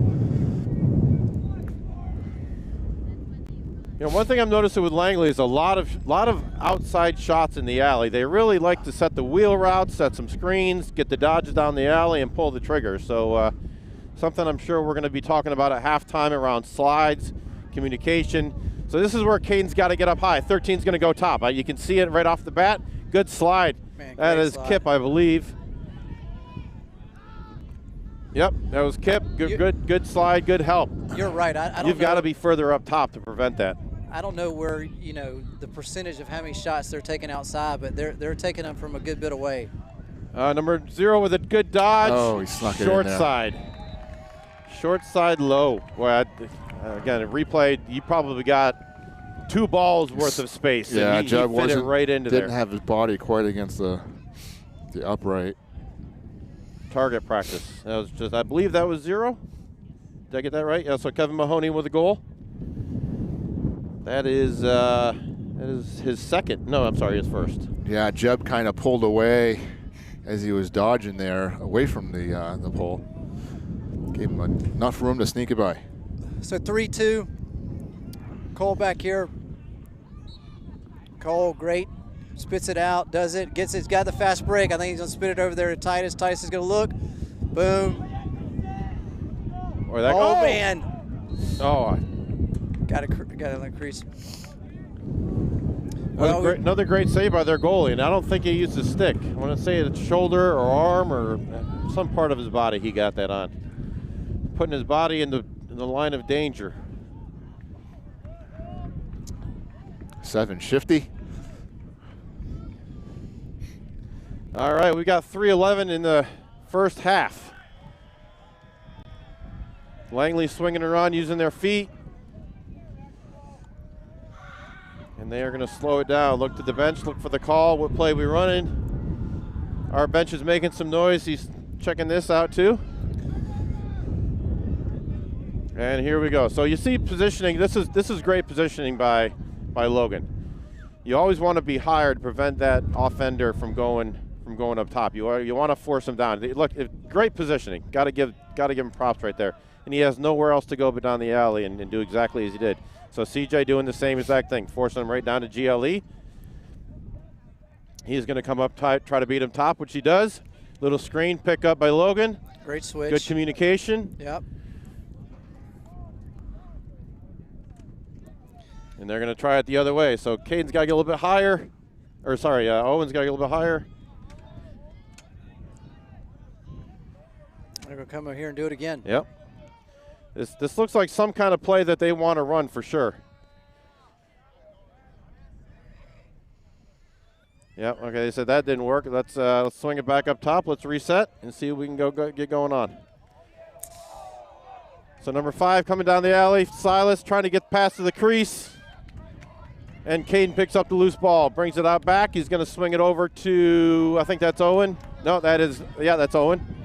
You know, one thing I'm noticing with Langley is a lot of outside shots in the alley. They really like to set the wheel route, set some screens, get the dodges down the alley, and pull the trigger. So something I'm sure we're going to be talking about at halftime around slides, communication. So this is where Caden's got to get up high. 13's going to go top. You can see it right off the bat. Good slide. Man, That great is slide. Kip, I believe. Yep, that was Kip. Good slide, good help. You're right. I don't You've know. got to be further up top to prevent that. I don't know where, you know, the percentage of how many shots they're taking outside, but they're taking them from a good bit away. Number 0 with a good dodge. Oh, he snuck it in Short there. side. Short side low. Boy, again, a replay, you probably got 2 balls worth of space. Yeah, and he Jeb fit it right into didn't there. have his body quite against the upright. Target practice. That was just, I believe that was 0. Did I get that right? Yeah, so Kevin Mahoney with a goal. That is his second. No, I'm sorry, his first. Yeah, Jeb kind of pulled away as he was dodging there, away from the pole. Gave him enough room to sneak it by. So 3-2. Cole back here. Cole, great. Spits it out, does it, gets it, he's got the fast break. I think he's gonna spit it over there to Titus. Titus is gonna look. Boom. Or that Oh, goal. man. Oh, Got to increase. another great save by their goalie, and I don't think he used his stick. I want to say it's shoulder or arm or some part of his body he got that on. Putting his body in the line of danger. 7 shifty. All right, we got 3:11 in the first half. Langley swinging around using their feet. And they are going to slow it down. Look to the bench, look for the call. What play we running? Our bench is making some noise. He's checking this out too. And here we go. So you see positioning. This is great positioning by Logan. You always want to be higher to prevent that offender from going up top. You want to force him down. Look, great positioning. Got to give him props right there. And he has nowhere else to go but down the alley and do exactly as he did. So CJ doing the same exact thing, forcing him right down to GLE. He's going to come up tight, try to beat him top, which he does. Little screen pick up by Logan. Great switch. Good communication. Yep. And they're going to try it the other way. So Caden's got to get a little bit higher. Or sorry, Owen's got to get a little bit higher. They're going to come over here and do it again. Yep. This looks like some kind of play that they want to run for sure. Yep. Okay. They said that didn't work. Let's swing it back up top. Let's reset and see if we can get going on. So number 5 coming down the alley. Silas trying to get past to the crease. And Caden picks up the loose ball, brings it out back. He's going to swing it over to, I think that's Owen. No, that's Owen.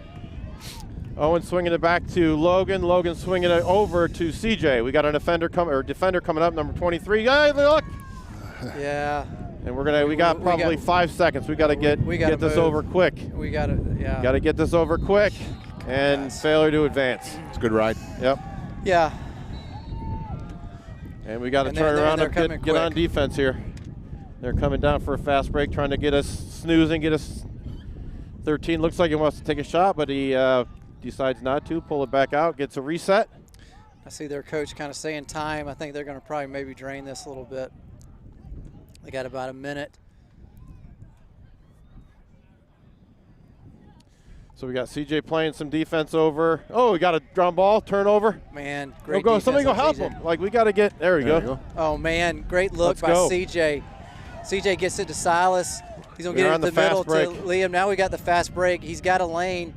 Owen swinging it back to Logan. Logan swinging it over to CJ. We got an defender coming up, number 23. Hey, look! Yeah. And we got probably 5 seconds. We got to get this over quick. We got to, yeah. Got to get this over quick, and failure to advance. It's a good ride. Yep. Yeah. And we got to And turn around they're and coming get on quick. defense here. They're coming down for a fast break, trying to get us snoozing, get us 13. Looks like he wants to take a shot, but he decides not to. Pull it back out, gets a reset. I see their coach kind of saying time. I think they're going to probably maybe drain this a little bit. They got about a minute. So we got CJ playing some defense over. Oh, we got a ground ball, turnover. Man, great Go, defense somebody go on help CJ. him. Like, we got to get, there we go. Oh, man, great look Let's by go. CJ. CJ gets it to Silas. He's going to We're get it on to the the middle fast break. to Liam. Now we got the fast break. He's got a lane.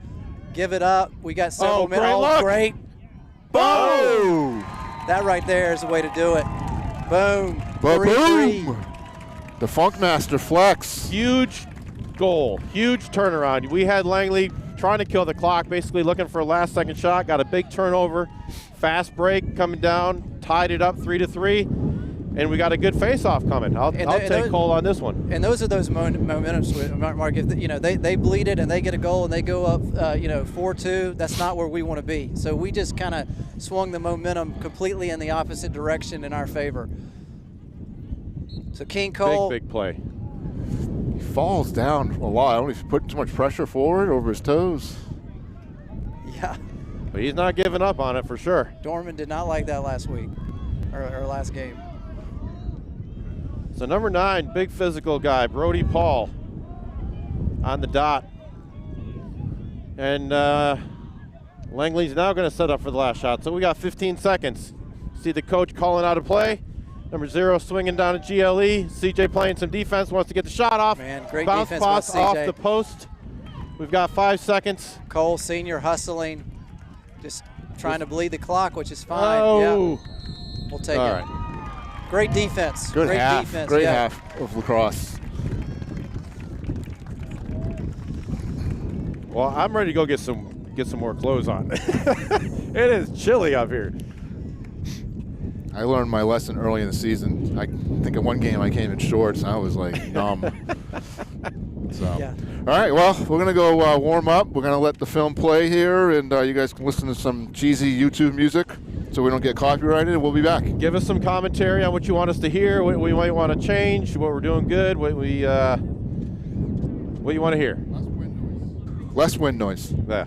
Give it up. We got several minutes. great Oh, look. great. Boom! That right there is the way to do it. Boom. Ba-boom! 3-3. The Funkmaster flex. Huge goal, huge turnaround. We had Langley trying to kill the clock, basically looking for a last-second shot, got a big turnover, fast break coming down, tied it up 3-3, and we got a good face-off coming. I'll take Cole on this one. And those are those momentums, Mark. If they bleed it and they get a goal and they go up, 4-2. That's not where we want to be. So we just kind of swung the momentum completely in the opposite direction in our favor. So King Cole, Big play. He falls down a lot. I don't know if he's putting too much pressure forward over his toes. yeah. But he's not giving up on it for sure. Dorman did not like that last week or last game. So number 9, big physical guy, Brody Paul on the dot. And Langley's now going to set up for the last shot. So we got 15 seconds. See the coach calling out a play. Number 0 swinging down to GLE. CJ playing some defense, wants to get the shot off. Man, great Bounce defense by pass off CJ. the post. We've got 5 seconds. Cole Sr. hustling, just trying to bleed the clock, which is fine. Oh. Yeah, we'll take All it. right. Great defense. Good Great half. defense. Great yeah. half of Lacrosse. Well, I'm ready to go get some more clothes on. It is chilly up here. I learned my lesson early in the season. I think in one game I came in shorts and I was like numb. So, Yeah. all right, well, we're going to go warm up. We're going to let the film play here, and you guys can listen to some cheesy YouTube music so we don't get copyrighted, and we'll be back. Give us some commentary on what you want us to hear, what we might want to change, what we're doing good, what you want to hear. Less wind noise. Yeah.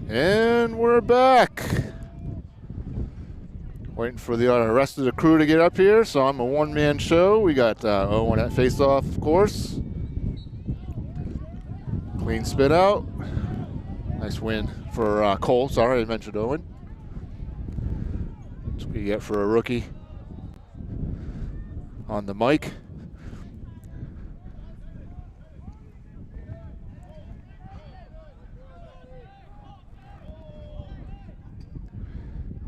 And we're back. Waiting for the rest of the crew to get up here, so I'm a one-man show. We got Owen at face-off, of course. Clean spit out. Nice win for Cole. Sorry, I mentioned Owen. That's what you get for a rookie on the mic.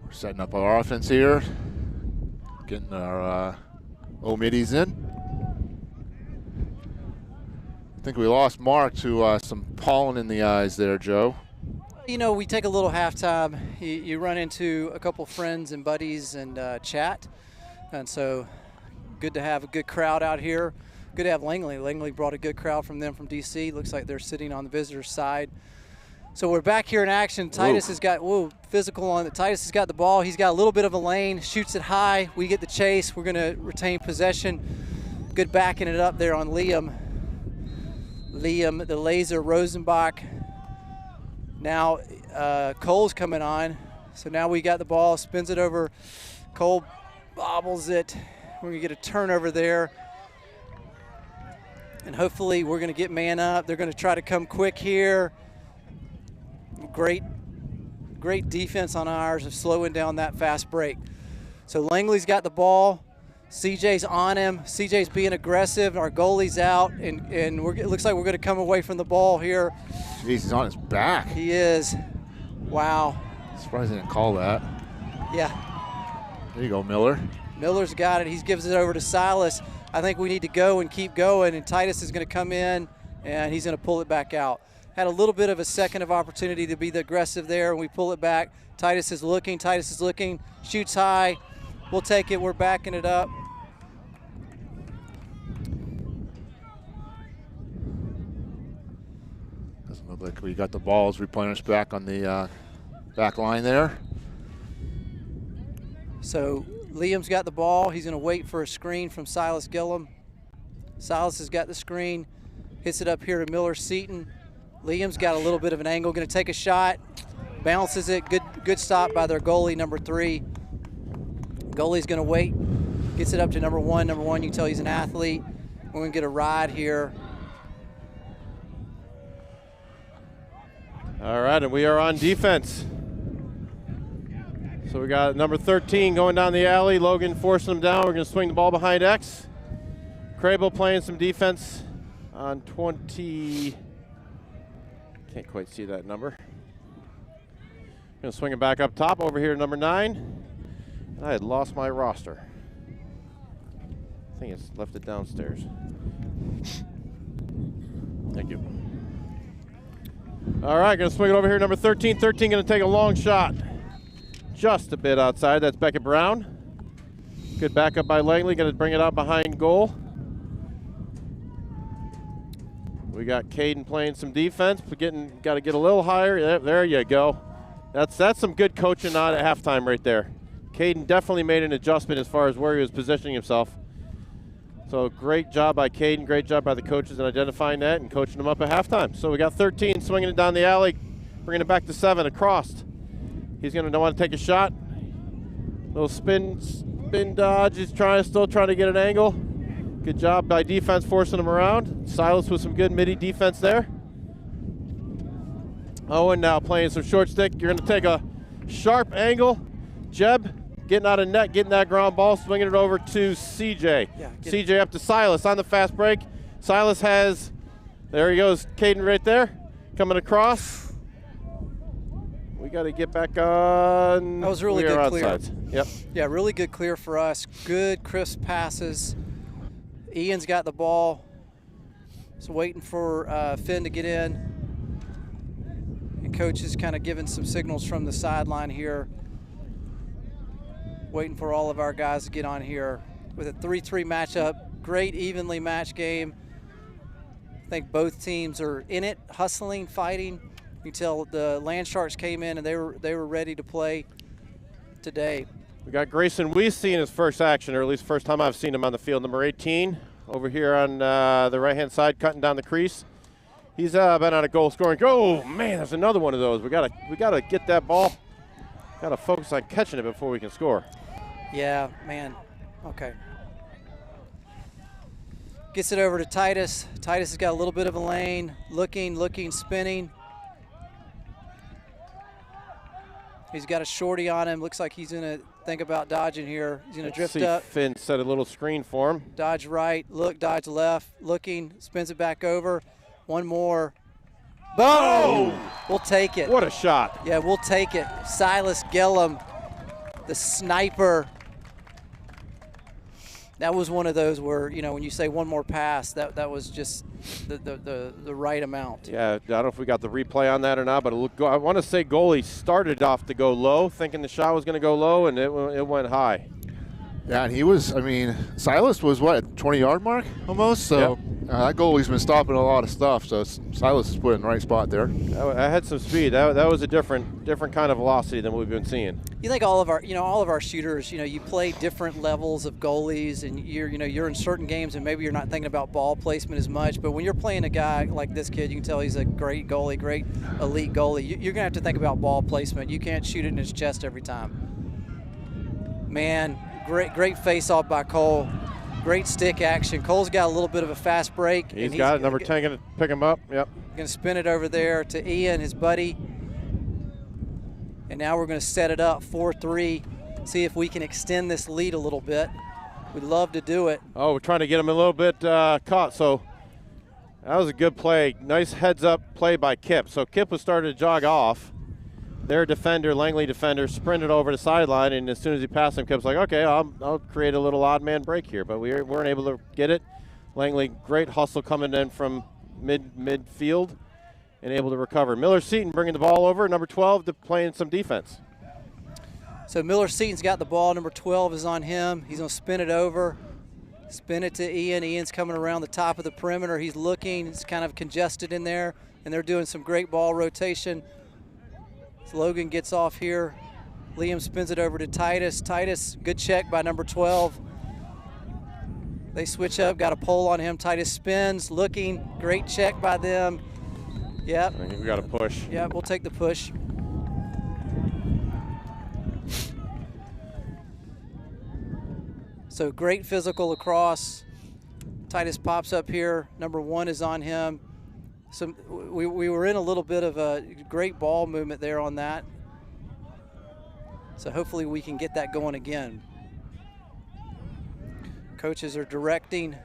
We're setting up our offense here, getting our O-middies in. I think we lost Mark to some pollen in the eyes there, Joe. You know, we take a little halftime. You run into a couple friends and buddies and chat. And so good to have a good crowd out here. Good to have Langley. Langley brought a good crowd from them from D.C. Looks like they're sitting on the visitor side. So we're back here in action. Titus has got, physical on it. Titus has got the ball. He's got a little bit of a lane, shoots it high. We get the chase. We're going to retain possession. Good backing it up there on Liam. Liam, the laser, Rosenbach. Now Cole's coming on. So now we got the ball, spins it over. Cole bobbles it. We're going to get a turnover there. And hopefully we're going to get man up. They're going to try to come quick here. Great defense on ours of slowing down that fast break. So Langley's got the ball. CJ's on him. CJ's being aggressive. Our goalie's out, and it looks like we're going to come away from the ball here. Jeez, he's on his back. He is. Wow. Surprised he didn't call that. Yeah. There you go, Miller. Miller's got it. He gives it over to Silas. I think we need to go and keep going, and Titus is going to come in, and he's going to pull it back out. Had a little bit of a second of opportunity to be the aggressive there, and we pull it back. Titus is looking, shoots high. We'll take it, we're backing it up. Doesn't look like we got the balls replenished back on the back line there. So Liam's got the ball. He's going to wait for a screen from Silas Gillum. Silas has got the screen, hits it up here to Miller Seaton. Liam's got a little bit of an angle, going to take a shot, bounces it. Good stop by their goalie, number 3. Goalie's going to wait, gets it up to number 1. Number 1, you can tell he's an athlete. We're going to get a ride here. All right, and we are on defense. So we got number 13 going down the alley. Logan forcing him down. We're going to swing the ball behind X. Crable playing some defense on 20. Can't quite see that number. Going to swing it back up top over here to number 9. And I had lost my roster. I think it's left it downstairs. Thank you. All right, going to swing it over here, number 13. 13 going to take a long shot. Just a bit outside. That's Beckett Brown. Good backup by Langley. Going to bring it out behind goal. We got Caden playing some defense. Got to get a little higher. There you go. That's some good coaching on at halftime right there. Caden definitely made an adjustment as far as where he was positioning himself. So great job by Caden, great job by the coaches in identifying that and coaching them up at halftime. So we got 13 swinging it down the alley, bringing it back to 7 across. He's going to want to take a shot. Little spin dodge. He's still trying to get an angle. Good job by defense forcing him around. Silas with some good midi defense there. Owen now playing some short stick. You're going to take a sharp angle. Jeb getting out of net, getting that ground ball, swinging it over to CJ. Yeah, CJ up to Silas on the fast break. Silas has, there he goes, Caden right there, coming across. We got to get back on. That was really good clear. Yep. Yeah, really good clear for us. Good, crisp passes. Ian's got the ball. So waiting for Finn to get in. And coach is kind of giving some signals from the sideline here. Waiting for all of our guys to get on here with a 3-3 matchup. Great evenly matched game. I think both teams are in it, hustling, fighting. You can tell the Land Sharks came in and they were ready to play today. We got Grayson Weiss in his first action, or at least first time I've seen him on the field. Number 18 over here on the right-hand side, cutting down the crease. He's been on a goal scoring. Oh man, there's another one of those. We gotta get that ball. Gotta focus on catching it before we can score. Yeah, man. Okay. Gets it over to Titus. Titus has got a little bit of a lane. Looking, spinning. He's got a shorty on him. Looks like he's going to think about dodging here. He's going to drift up. Finn set a little screen for him. Dodge right, dodge left. Looking, spins it back over. One more. Boom! Oh! We'll take it. What a shot. Yeah, we'll take it. Silas Gillum, the sniper. That was one of those where, you know, when you say one more pass, that was just the right amount. Yeah, I don't know if we got the replay on that or not, but I want to say goalie started off to go low, thinking the shot was going to go low, and it went high. Yeah, and he was, I mean, Silas was what, 20-yard mark almost? So yep. That goalie's been stopping a lot of stuff, so Silas is put in the right spot there. I had some speed. That was a different kind of velocity than we've been seeing. You think all of our shooters, you play different levels of goalies, and you're in certain games and maybe you're not thinking about ball placement as much, but when you're playing a guy like this kid, you can tell he's a great goalie, great elite goalie. You're going to have to think about ball placement. You can't shoot it in his chest every time. Man, great face-off by Cole. Great stick action. Cole's got a little bit of a fast break. He's got it. Number 10 going to pick him up. Yep. Going to spin it over there to Ian, his buddy. And now we're going to set it up 4-3, see if we can extend this lead a little bit. We'd love to do it. Oh, we're trying to get him a little bit caught. So that was a good play. Nice heads-up play by Kip. So Kip was starting to jog off. Their defender, Langley defender, sprinted over the sideline, and as soon as he passed him, Kip's like, okay, I'll create a little odd man break here. But we weren't able to get it. Langley, great hustle coming in from midfield and able to recover. Miller Seaton bringing the ball over, number 12, to playing some defense. So Miller Seaton's got the ball. Number 12 is on him. He's going to spin it over, spin it to Ian. Ian's coming around the top of the perimeter. He's looking. It's kind of congested in there, and they're doing some great ball rotation. Logan gets off here. Liam spins it over to Titus. Titus, good check by number 12. They switch up, got a pole on him. Titus spins, looking, great check by them. Yep. I think we got a push. Yeah, we'll take the push. So great physical lacrosse. Titus pops up here. Number 1 is on him. So we were in a little bit of a great ball movement there on that. So hopefully we can get that going again. Coaches are directing.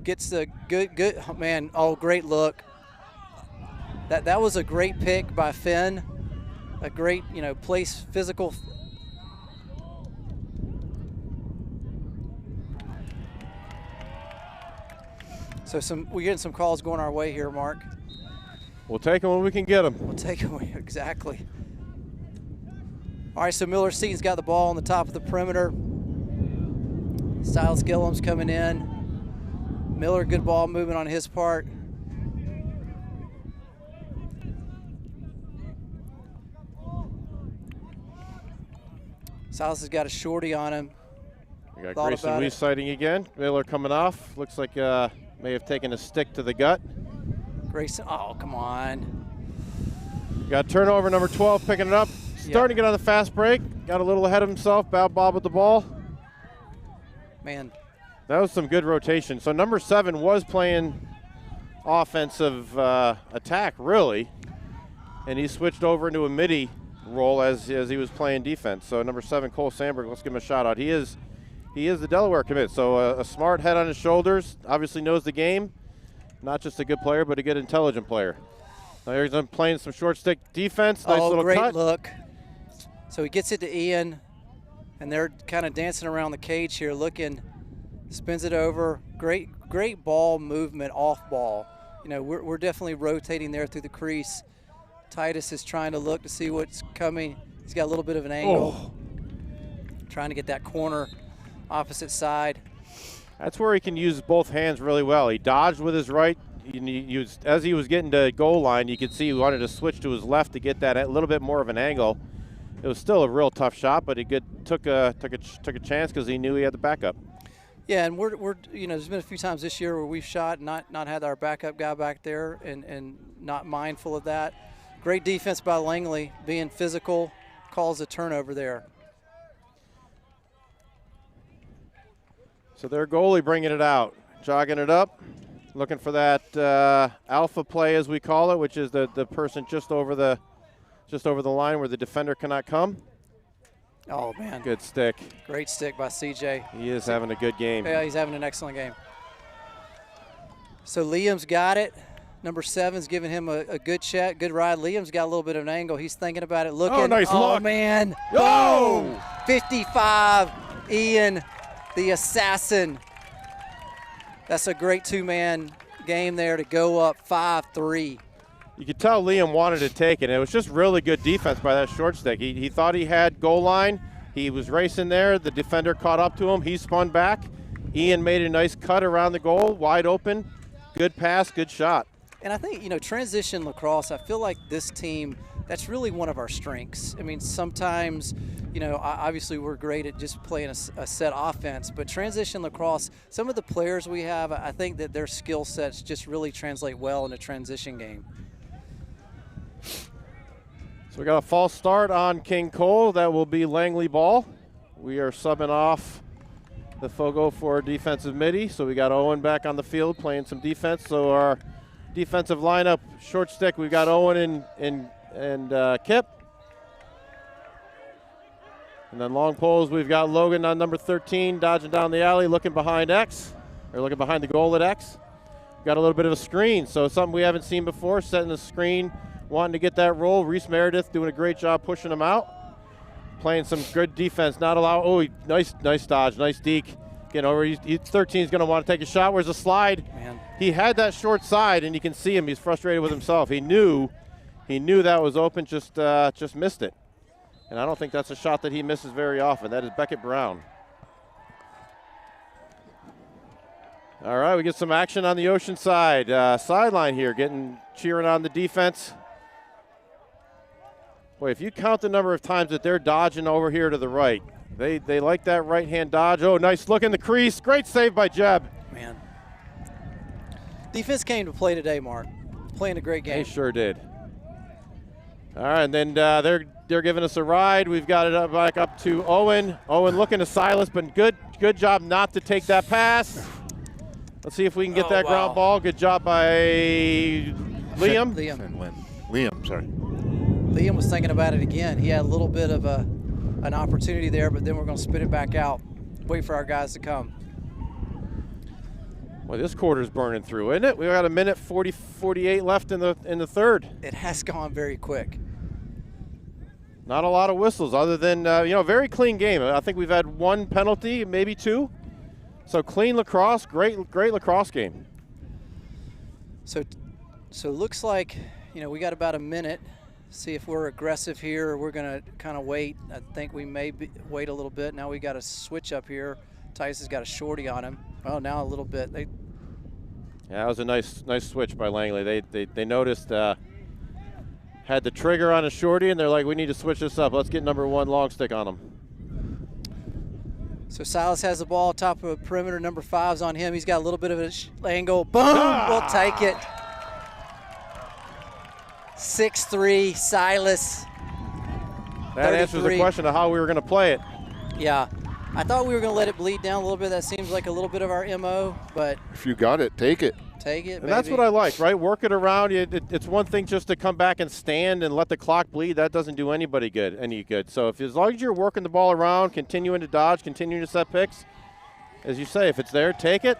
Gets the good, oh man, oh, great look. That was a great pick by Finn. A great, place physical. So we're getting some calls going our way here, Mark. We'll take them when we can get them. We'll take them, exactly. All right, so Miller Seaton's got the ball on the top of the perimeter. Silas Gillum's coming in. Miller, good ball movement on his part. Silas has got a shorty on him. We got Grayson Weiss sighting again. Miller coming off. Looks like may have taken a stick to the gut. Grayson, oh, come on. Got turnover, number 12 picking it up. Starting to get on the fast break. Got a little ahead of himself. Bob with the ball. Man. That was some good rotation. So number 7 was playing offensive attack, really. And he switched over into a midi role as he was playing defense. So number 7, Cole Sandberg, let's give him a shout out. He is the Delaware commit. So a smart head on his shoulders, obviously knows the game. Not just a good player, but a good intelligent player. Now he's playing some short stick defense. Nice little great cut. Look. So he gets it to Ian, and they're kind of dancing around the cage here, looking. Spins it over. Great ball movement off ball. We're definitely rotating there through the crease. Titus is trying to look to see what's coming. He's got a little bit of an angle. Trying to get that corner opposite side. That's where he can use both hands really well. He dodged with his right. As he was getting to goal line, you could see he wanted to switch to his left to get that a little bit more of an angle. It was still a real tough shot, but he took a chance because he knew he had the backup. Yeah, and we're there's been a few times this year where we've shot and not had our backup guy back there and not mindful of that. Great defense by Langley, being physical, calls a turnover there. So their goalie bringing it out, jogging it up, looking for that alpha play, as we call it, which is the person just over the line where the defender cannot come. Oh, man. Good stick. Great stick by CJ. He is having a good game. Yeah, he's having an excellent game. So Liam's got it. Number 7's giving him a good check, good ride. Liam's got a little bit of an angle. He's thinking about it, looking. Oh, nice look. Oh, man. Oh! Boom. 55, Ian, the assassin. That's a great two-man game there to go up 5-3. You could tell Liam wanted to take it. It was just really good defense by that short stick. He thought he had goal line. He was racing there. The defender caught up to him. He spun back. Ian made a nice cut around the goal, wide open. Good pass, good shot. And I think, transition lacrosse, I feel like this team, that's really one of our strengths. I mean, sometimes, obviously we're great at just playing a set offense, but transition lacrosse, some of the players we have, I think that their skill sets just really translate well in a transition game. So we got a false start on King Cole. That will be Langley ball. We are subbing off the Fogo for defensive midi. So we got Owen back on the field playing some defense. So our defensive lineup, short stick, we've got Owen and Kip. And then long poles, we've got Logan on number 13 dodging down the alley, looking behind X, or looking behind the goal at X. We've got a little bit of a screen, so something we haven't seen before, setting the screen, wanting to get that roll. Reese Meredith doing a great job pushing him out. Playing some good defense, not allow. Oh, nice dodge, nice deke. Getting over. 13 is going to want to take a shot. Where's the slide? Man. He had that short side, and you can see him. He's frustrated with himself. He knew that was open, just missed it. And I don't think that's a shot that he misses very often. That is Beckett Brown. All right, we get some action on the Oceanside sideline here, cheering on the defense. Boy, if you count the number of times that they're dodging over here to the right, they like that right-hand dodge. Oh, nice look in the crease. Great save by Jeb. Man. Defense came to play today, Mark. Playing a great game. They sure did. All right, and then they're giving us a ride. We've got it back up to Owen. Owen looking to Silas, but good job not to take that pass. Let's see if we can get that ground ball. Good job by Liam. Liam, sorry. Liam was thinking about it again. He had a little bit of an opportunity there, but then we're going to spit it back out. Wait for our guys to come. Well, this quarter's burning through, isn't it? We got a minute 48 left in the third. It has gone very quick. Not a lot of whistles, other than very clean game. I think we've had one penalty, maybe two. So clean lacrosse, great lacrosse game. So it looks like we got about a minute. See if we're aggressive here or we're going to kind of wait. I think we may wait a little bit. Now we got a switch up here. Tyson's got a shorty on him. Oh, now a little bit. Yeah, that was a nice switch by Langley. They noticed had the trigger on a shorty, and they're like, we need to switch this up. Let's get number 1 long stick on him. So Silas has the ball top of the perimeter. Number 5's on him. He's got a little bit of an angle. Boom! We'll take it. 6-3, Silas. That answers the question of how we were going to play it. Yeah. I thought we were going to let it bleed down a little bit. That seems like a little bit of our MO, but if you got it, take it. Take it, and that's what I like, right? Work it around. It's one thing just to come back and stand and let the clock bleed. That doesn't do anybody any good. So as long as you're working the ball around, continuing to dodge, continuing to set picks, as you say, if it's there, take it.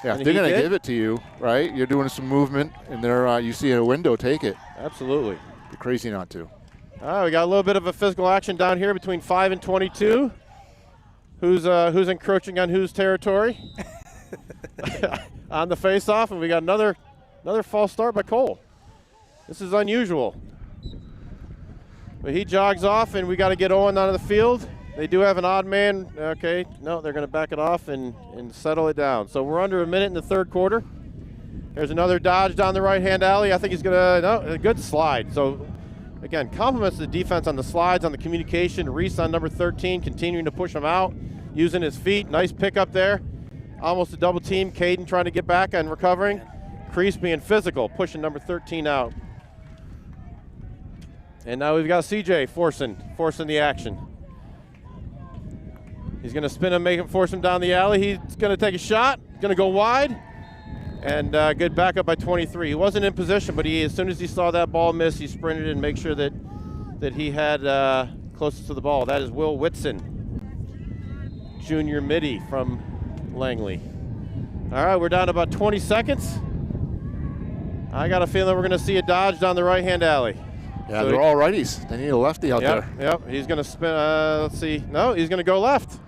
Yeah, if they're going to give it to you, right? You're doing some movement, and you see a window, take it. Absolutely. Be crazy not to. All right, we got a little bit of a physical action down here between 5 and 22. Who's encroaching on whose territory? On the face-off, and we got another false start by Cole. This is unusual. But he jogs off, and we got to get Owen onto the field. They do have an odd man. Okay, no, they're going to back it off and settle it down. So we're under a minute in the third quarter. There's another dodge down the right-hand alley. I think he's going to, a good slide. So, again, compliments the defense on the slides, on the communication. Reese on number 13 continuing to push him out, using his feet. Nice pickup there. Almost a double team. Caden trying to get back and recovering. Crease being physical, pushing number 13 out. And now we've got CJ forcing the action. He's going to spin him, force him down the alley. He's going to take a shot, going to go wide. And good backup by 23. He wasn't in position, but as soon as he saw that ball miss, he sprinted and make sure that he had closest to the ball. That is Will Whitson, junior midi from Langley. All right, we're down to about 20 seconds. I got a feeling we're going to see a dodge down the right-hand alley. Yeah, so they're all righties. They need a lefty out there. Yep, he's going to spin. Let's see. No, he's going to go left.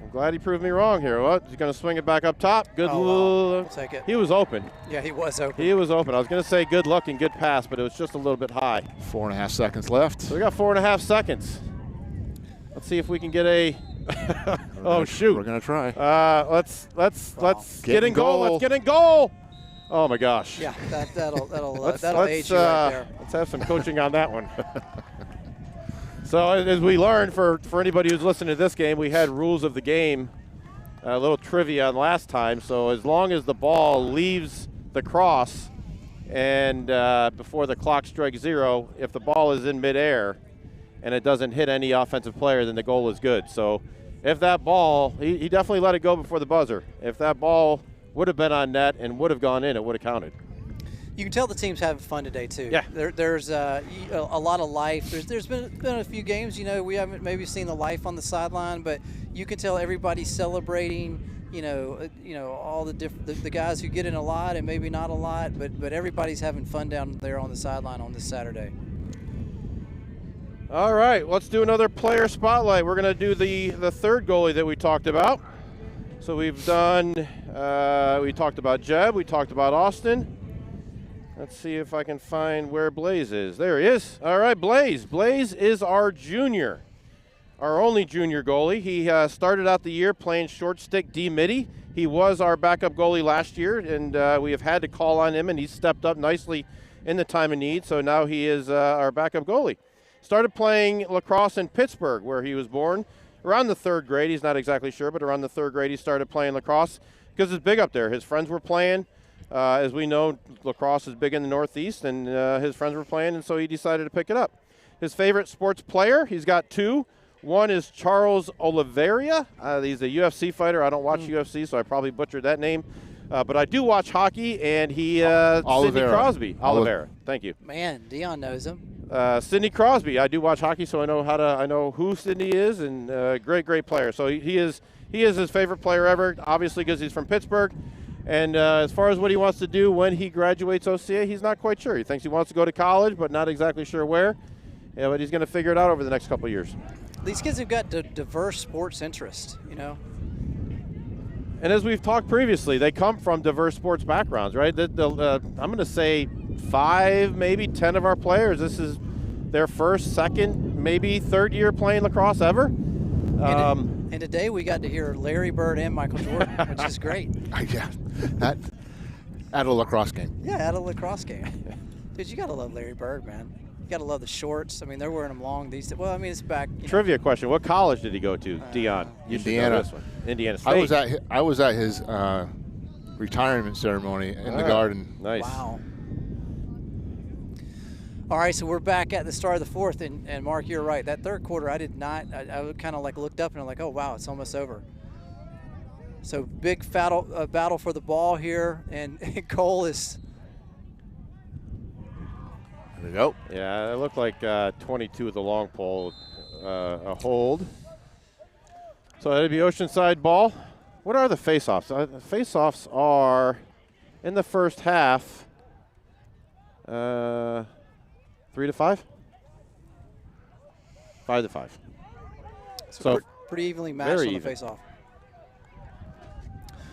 I'm glad he proved me wrong here. What? He's going to swing it back up top. Good I'll take it. He was open. Yeah, he was open. He was open. I was going to say good luck and good pass, but it was just a little bit high. 4.5 seconds left. So we got 4.5 seconds. Let's see if we can get a. Oh shoot! We're gonna try. Let's get in goal. Let's get in goal. Oh my gosh. Yeah, that'll age you right there. Let's have some coaching on that one. So as we learned, for anybody who's listening to this game, we had rules of the game, a little trivia on last time. So as long as the ball leaves the cross and before the clock strikes 0, if the ball is in midair and it doesn't hit any offensive player, then the goal is good. So if that ball, he definitely let it go before the buzzer. If that ball would have been on net and would have gone in, it would have counted. You can tell the team's having fun today too. Yeah. There's a lot of life. There's been a few games, we haven't maybe seen the life on the sideline, but you can tell everybody's celebrating. All the guys who get in a lot and maybe not a lot, but everybody's having fun down there on the sideline on this Saturday. All right, let's do another player spotlight. We're going to do the third goalie that we talked about. So we've done, we talked about Jeb, we talked about Austin. Let's see if I can find where Blaze is. There he is. All right, Blaze. Blaze is our junior, our only junior goalie. He started out the year playing short stick D midi. He was our backup goalie last year, and we have had to call on him, and he's stepped up nicely in the time of need. So now he is our backup goalie. Started playing lacrosse in Pittsburgh, where he was born. Around the 3rd grade, he's not exactly sure, but around the 3rd grade he started playing lacrosse because it's big up there. His friends were playing. As we know, lacrosse is big in the Northeast, and his friends were playing, and so he decided to pick it up. His favorite sports player, he's got 2. One is Charles Oliveira. He's a UFC fighter. I don't watch UFC, so I probably butchered that name. But I do watch hockey, and Sidney Crosby. Oliveira. Thank you. Man, Dion knows him. Sidney Crosby. I do watch hockey, so I know who Sidney is, and great player. So he is his favorite player ever, obviously because he's from Pittsburgh. And as far as what he wants to do when he graduates OCA, he's not quite sure. He thinks he wants to go to college, but not exactly sure where. Yeah, but he's going to figure it out over the next couple of years. These kids have got diverse sports interests, And as we've talked previously, they come from diverse sports backgrounds, right? I'm going to say 5, maybe 10 of our players, this is their first, second, maybe 3rd year playing lacrosse ever. And today we got to hear Larry Bird and Michael Jordan, which is great. Yeah, at a lacrosse game. Yeah, at a lacrosse game. Dude, you got to love Larry Bird, man. You got to love the shorts. I mean, they're wearing them long these days. Well, I mean, it's back. Trivia question. What college did he go to, Dion? You Indiana. Should know this one. Indiana State. I was at his retirement ceremony in the Garden. Nice. Wow. All right, so we're back at the start of the 4th, and Mark, you're right. That 3rd quarter, I kind of looked up and I'm like, oh, wow, it's almost over. So big battle for the ball here, and Cole is. There we go. Yeah, it looked like 22 with the long pole, a hold. So it'd be Oceanside ball. What are the face-offs? The face-offs are in the first half. 3-5? 5-5. So pretty evenly matched on the face-off.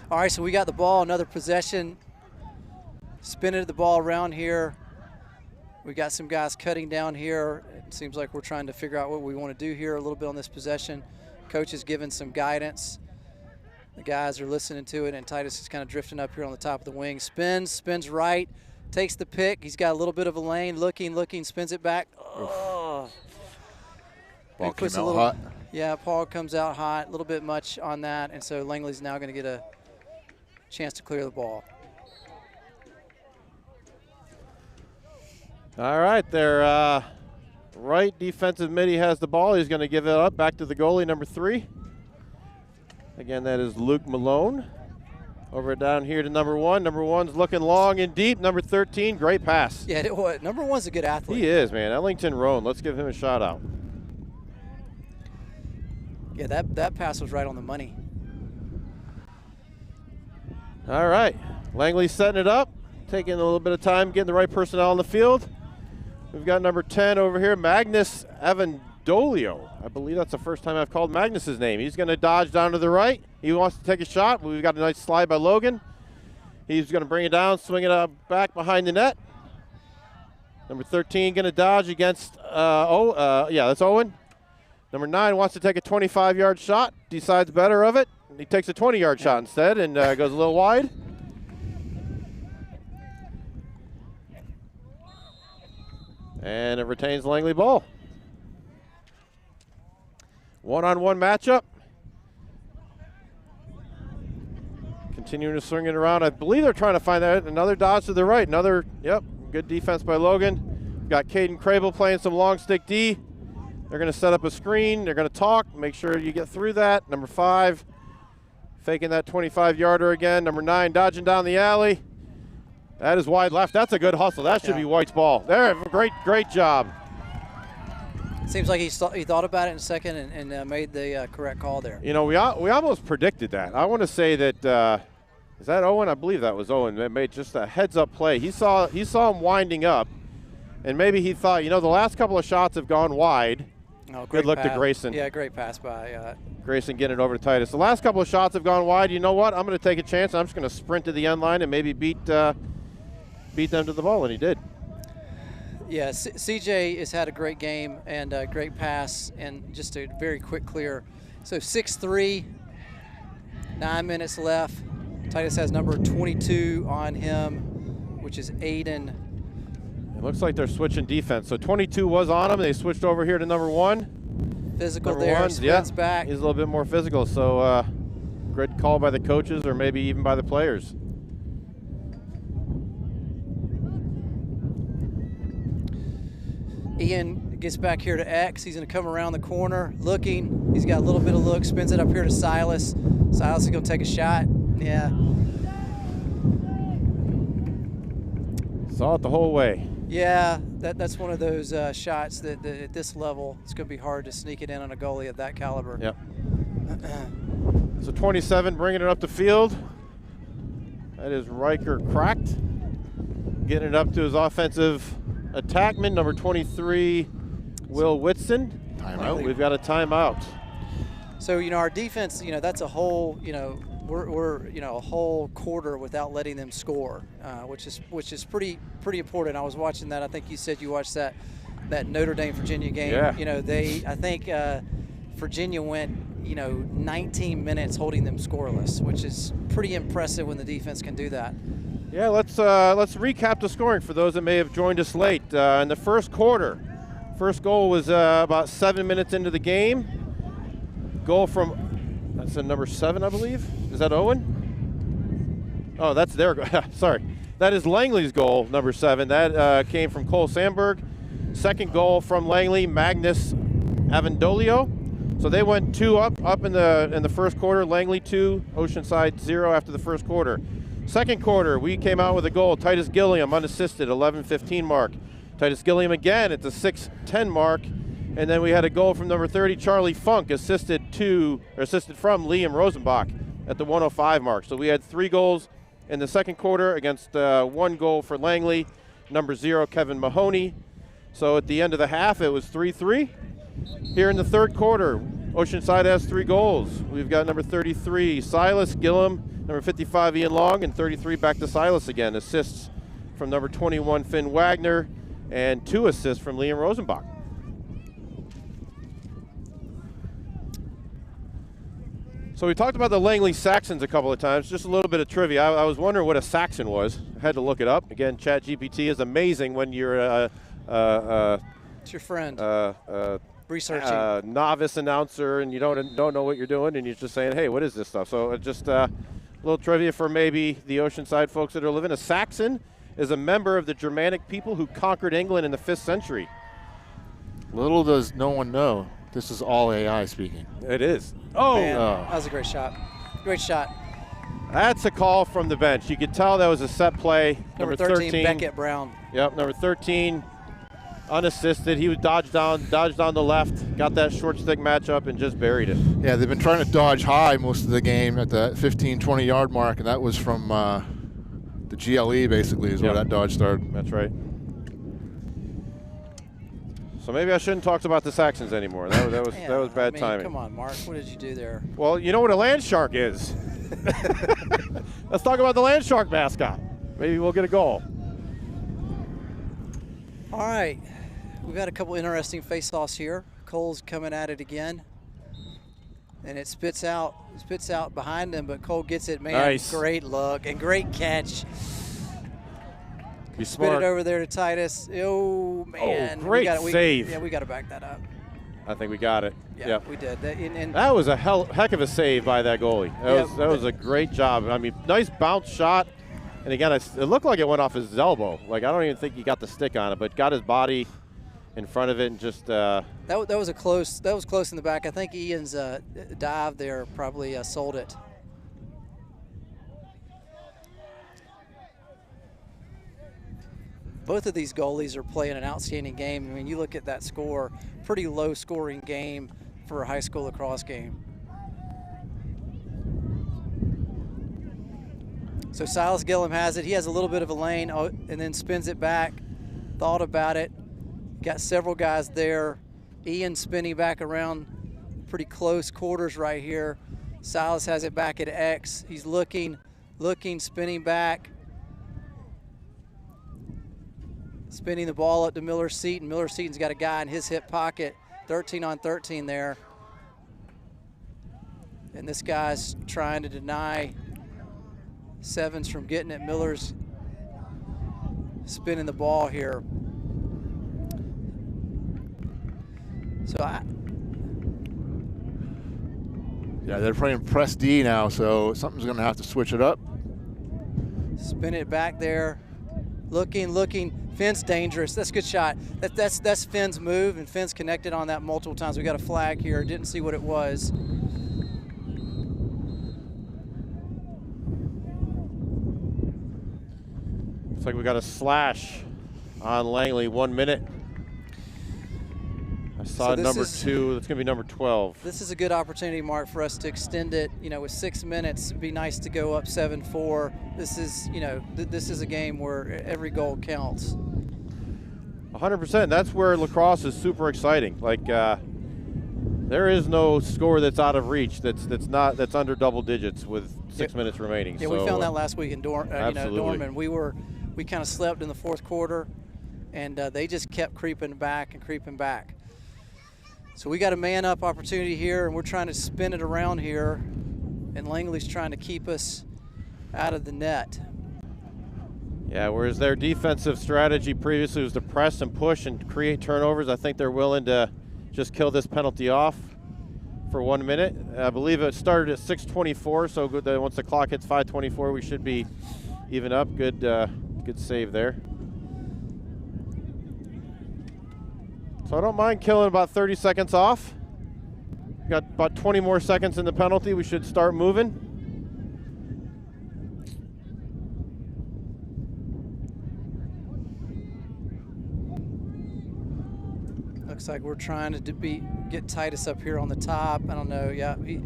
All right, so we got the ball, another possession. Spinning the ball around here. We got some guys cutting down here. It seems like we're trying to figure out what we want to do here a little bit on this possession. Coach is giving some guidance. The guys are listening to it, and Titus is kind of drifting up here on the top of the wing. Spins right. Takes the pick. He's got a little bit of a lane. Looking, spins it back. Oh. Ball came out hot. Yeah, Paul comes out hot, a little bit much on that, and so Langley's now going to get a chance to clear the ball. All right, their right defensive midi has the ball. He's going to give it up back to the goalie, number 3. Again, that is Luke Malone. Over down here to number 1. Number 1's looking long and deep. Number 13, great pass. Yeah, number 1's a good athlete. He is, man. Ellington Roan. Let's give him a shout out. Yeah, that pass was right on the money. All right, Langley setting it up, taking a little bit of time getting the right personnel on the field. We've got number 10 over here, Magnus Avendolio. I believe that's the first time I've called Magnus's name. He's going to dodge down to the right. He wants to take a shot. We've got a nice slide by Logan. He's going to bring it down, swing it up back behind the net. Number 13 going to dodge against, that's Owen. Number 9 wants to take a 25-yard shot, decides better of it. He takes a 20-yard shot instead and goes a little wide. And it retains Langley ball. One-on-one matchup. Continuing to swing it around. I believe they're trying to find that. Another dodge to the right. Another, good defense by Logan. We've got Caden Crable playing some long stick D. They're going to set up a screen. They're going to talk. Make sure you get through that. Number 5 faking that 25-yarder again. Number 9 dodging down the alley. That is wide left. That's a good hustle. That should be White's ball. There, great job. Seems like he thought about it in a second and made the correct call there. You know, we almost predicted that. I want to say that is that Owen? I believe that was Owen. That made just a heads-up play. He saw him winding up, and maybe he thought, the last couple of shots have gone wide. Oh, good look to Grayson. Yeah, great pass by Grayson getting it over to Titus. The last couple of shots have gone wide. You know what? I'm going to take a chance. I'm just going to sprint to the end line and maybe beat them to the ball, and he did. Yeah, CJ has had a great game and a great pass and just a very quick clear. So 6-3, 9 minutes left. Titus has number 22 on him, which is Aiden. It looks like they're switching defense. So 22 was on him. They switched over here to number 1. Physical number there, spins back. He's a little bit more physical. So great call by the coaches or maybe even by the players. Ian gets back here to X. He's going to come around the corner, looking. He's got a little bit of look, spins it up here to Silas. Silas is going to take a shot. Yeah. Saw it the whole way. Yeah, that's one of those shots that at this level, it's going to be hard to sneak it in on a goalie of that caliber. Yep. So 27 bringing it up the field. That is Riker cracked. Getting it up to his offensive attackman, number 23, Will Whitson. Timeout. We've got a timeout. So, our defense, that's a whole, we're a whole quarter without letting them score, which is pretty important. I was watching that. I think you said you watched that Notre Dame Virginia game. Yeah. I think Virginia went 19 minutes holding them scoreless, which is pretty impressive when the defense can do that. Yeah, let's recap the scoring for those that may have joined us late. In the first quarter, first goal was about 7 minutes into the game. Goal from, that's a number 7, I believe. Is that Owen? Oh, that's their goal. Sorry. That is Langley's goal, number 7. That came from Cole Sandberg. Second goal from Langley, Magnus Avendolio. So they went 2 up in the first quarter. Langley 2, Oceanside 0 after the first quarter. Second quarter, we came out with a goal. Titus Gilliam, unassisted, 11:15 mark. Titus Gilliam again at the 6:10 mark. And then we had a goal from number 30, Charlie Funk, assisted from Liam Rosenbach at the 1:05 mark. So we had 3 goals in the second quarter against 1 goal for Langley, number 0, Kevin Mahoney. So at the end of the half, it was 3-3. Here in the third quarter, Oceanside has 3 goals. We've got number 33, Silas Gillum, number 55, Ian Long, and 33 back to Silas again. Assists from number 21, Finn Wagner, and 2 assists from Liam Rosenbach. So we talked about the Langley Saxons a couple of times. Just a little bit of trivia. I was wondering what a Saxon was. I had to look it up. Again, ChatGPT is amazing when you're it's your friend. researching. Novice announcer, and you don't know what you're doing, and you're just saying, hey, what is this stuff? So just a little trivia for maybe the Oceanside folks that are living. A Saxon is a member of the Germanic people who conquered England in the 5th century. Little does no one know, this is all AI speaking. It is. Oh, Man, that was a great shot. Great shot. That's a call from the bench. You could tell that was a set play. Number 13, Beckett Brown. Yep, number 13, unassisted. He was dodged down the left, got that short stick matchup, and just buried it. Yeah, they've been trying to dodge high most of the game at the 15, 20-yard mark, and that was from the GLE, basically, is where that dodge started. That's right. So maybe I shouldn't talk about the Saxons anymore. That was bad timing. Come on, Mark. What did you do there? Well, you know what a land shark is. Let's talk about the land shark mascot. Maybe we'll get a goal. All right. We've had a couple interesting face-offs here. Cole's coming at it again. And it spits out behind him, but Cole gets it. Man, nice. Great look and great catch. Be Spit smart. it over there to Titus. Oh, man. Oh, great save. Yeah, we got to back that up. I think we got it. Yeah, Yep. we did. That was a heck of a save by that goalie. That was a great job. I mean, nice bounce shot. And again, it looked like it went off his elbow. Like, I don't even think he got the stick on it, but got his body in front of it and just. That was close in the back. I think Ian's dive there probably sold it. Both of these goalies are playing an outstanding game. I mean, you look at that score, pretty low scoring game for a high school lacrosse game. So Silas Gillum has it. He has a little bit of a lane and then spins it back. Thought about it. Got several guys there. Ian spinning back around pretty close quarters right here. Silas has it back at X. He's looking, spinning back. Spinning the ball up to Miller Seaton. Miller Seaton's got a guy in his hip pocket. 13 on 13 there. And this guy's trying to deny Sevens from getting it. Miller's spinning the ball here. So yeah, they're playing press D now, so something's going to have to switch it up. Spin it back there. Looking. Finn's dangerous. That's a good shot. That's Finn's move, and Finn's connected on that multiple times. We got a flag here. Didn't see what it was. Looks like we got a slash on Langley. 1 minute. I saw number 2. That's going to be number 12. This is a good opportunity, Mark, for us to extend it. You know, with 6 minutes, it'd be nice to go up 7-4. This is, this is a game where every goal counts. 100%. That's where lacrosse is super exciting. Like, there is no score that's out of reach that's under double digits with 6 minutes remaining. Yeah, so, we found that last week in absolutely. Dorman. We kind of slept in the fourth quarter, and they just kept creeping back. So we got a man-up opportunity here, and we're trying to spin it around here, and Langley's trying to keep us out of the net. Yeah, whereas their defensive strategy previously was to press and push and create turnovers, I think they're willing to just kill this penalty off for 1 minute. I believe it started at 6:24, so good that once the clock hits 5:24, we should be even up. Good save there. So I don't mind killing about 30 seconds off. Got about 20 more seconds in the penalty. We should start moving. Looks like we're trying to get Titus up here on the top. I don't know. Yeah, he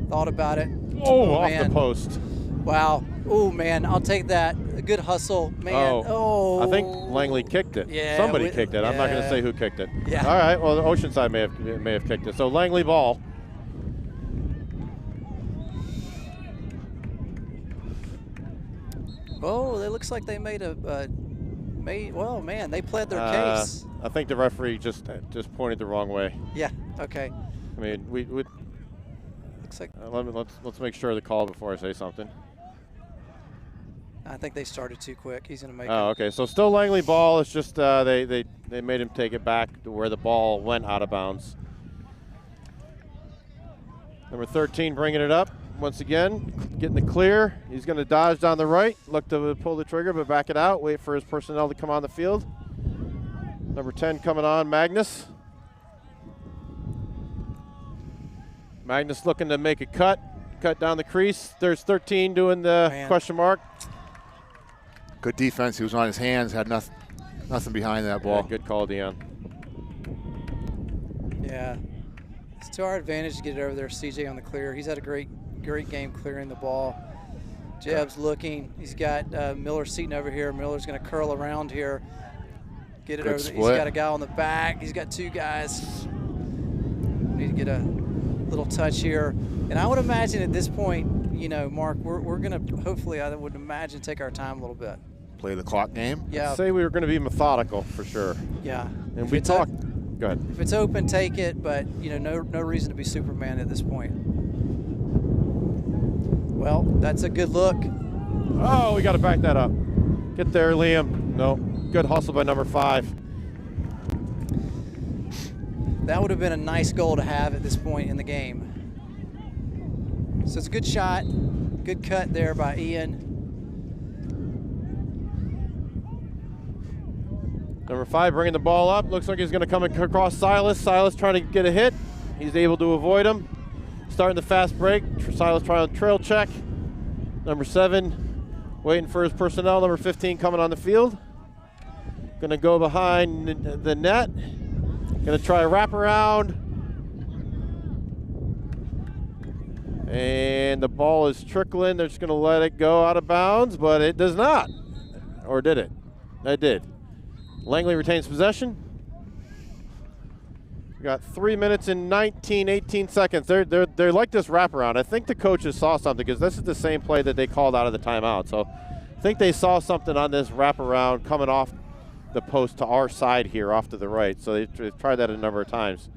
thought about it. Oh, off man. the post. Wow. Oh, man, I'll take that. A good hustle. Man. Oh. I think Langley kicked it. Yeah. Somebody kicked it. I'm not going to say who kicked it. Yeah. All right. Well, the Oceanside may have kicked it. So Langley ball. Oh, it looks like they made well, man, they pled their case. I think the referee just pointed the wrong way. Yeah. Okay. I mean, we looks like let's make sure of the call before I say something. I think they started too quick. He's going to make Oh, it. okay. So still Langley ball. It's just they made him take it back to where the ball went out of bounds. Number 13 bringing it up once again, getting the clear. He's going to dodge down the right, look to pull the trigger, but back it out. Wait for his personnel to come on the field. Number 10 coming on, Magnus. Magnus looking to make a cut down the crease. There's 13 doing the question mark. Good defense. He was on his hands, had nothing behind that ball. Yeah, good call, Dion. Yeah. It's to our advantage to get it over there. CJ on the clear. He's had a great game clearing the ball. Jeb's looking. He's got Miller seating over here. Miller's going to curl around here. Get it Good over there. split. He's got a guy on the back. He's got 2 guys. Need to get a little touch here. And I would imagine at this point, you know, Mark, we're going to hopefully, I would imagine, take our time a little bit. Play the clock game. Yeah. I'd say we were going to be methodical for sure. Yeah. And we talked. Go ahead. If it's open, take it, but you know, no reason to be Superman at this point. Well, that's a good look. Oh, we got to back that up. Get there, Liam. No, good hustle by number 5. That would have been a nice goal to have at this point in the game. So it's a good shot, good cut there by Ian. Number 5 bringing the ball up. Looks like he's going to come across Silas. Silas trying to get a hit. He's able to avoid him. Starting the fast break. Silas trying to trail check. Number 7 waiting for his personnel. Number 15 coming on the field. Going to go behind the net. Going to try a wraparound. And the ball is trickling. They're just going to let it go out of bounds, but it does not. Or did it? It did. Langley retains possession. We got 3 minutes and 18 seconds. They're like this wraparound. I think the coaches saw something because this is the same play that they called out of the timeout. So I think they saw something on this wraparound coming off the post to our side here, off to the right. So they've tried that a number of times.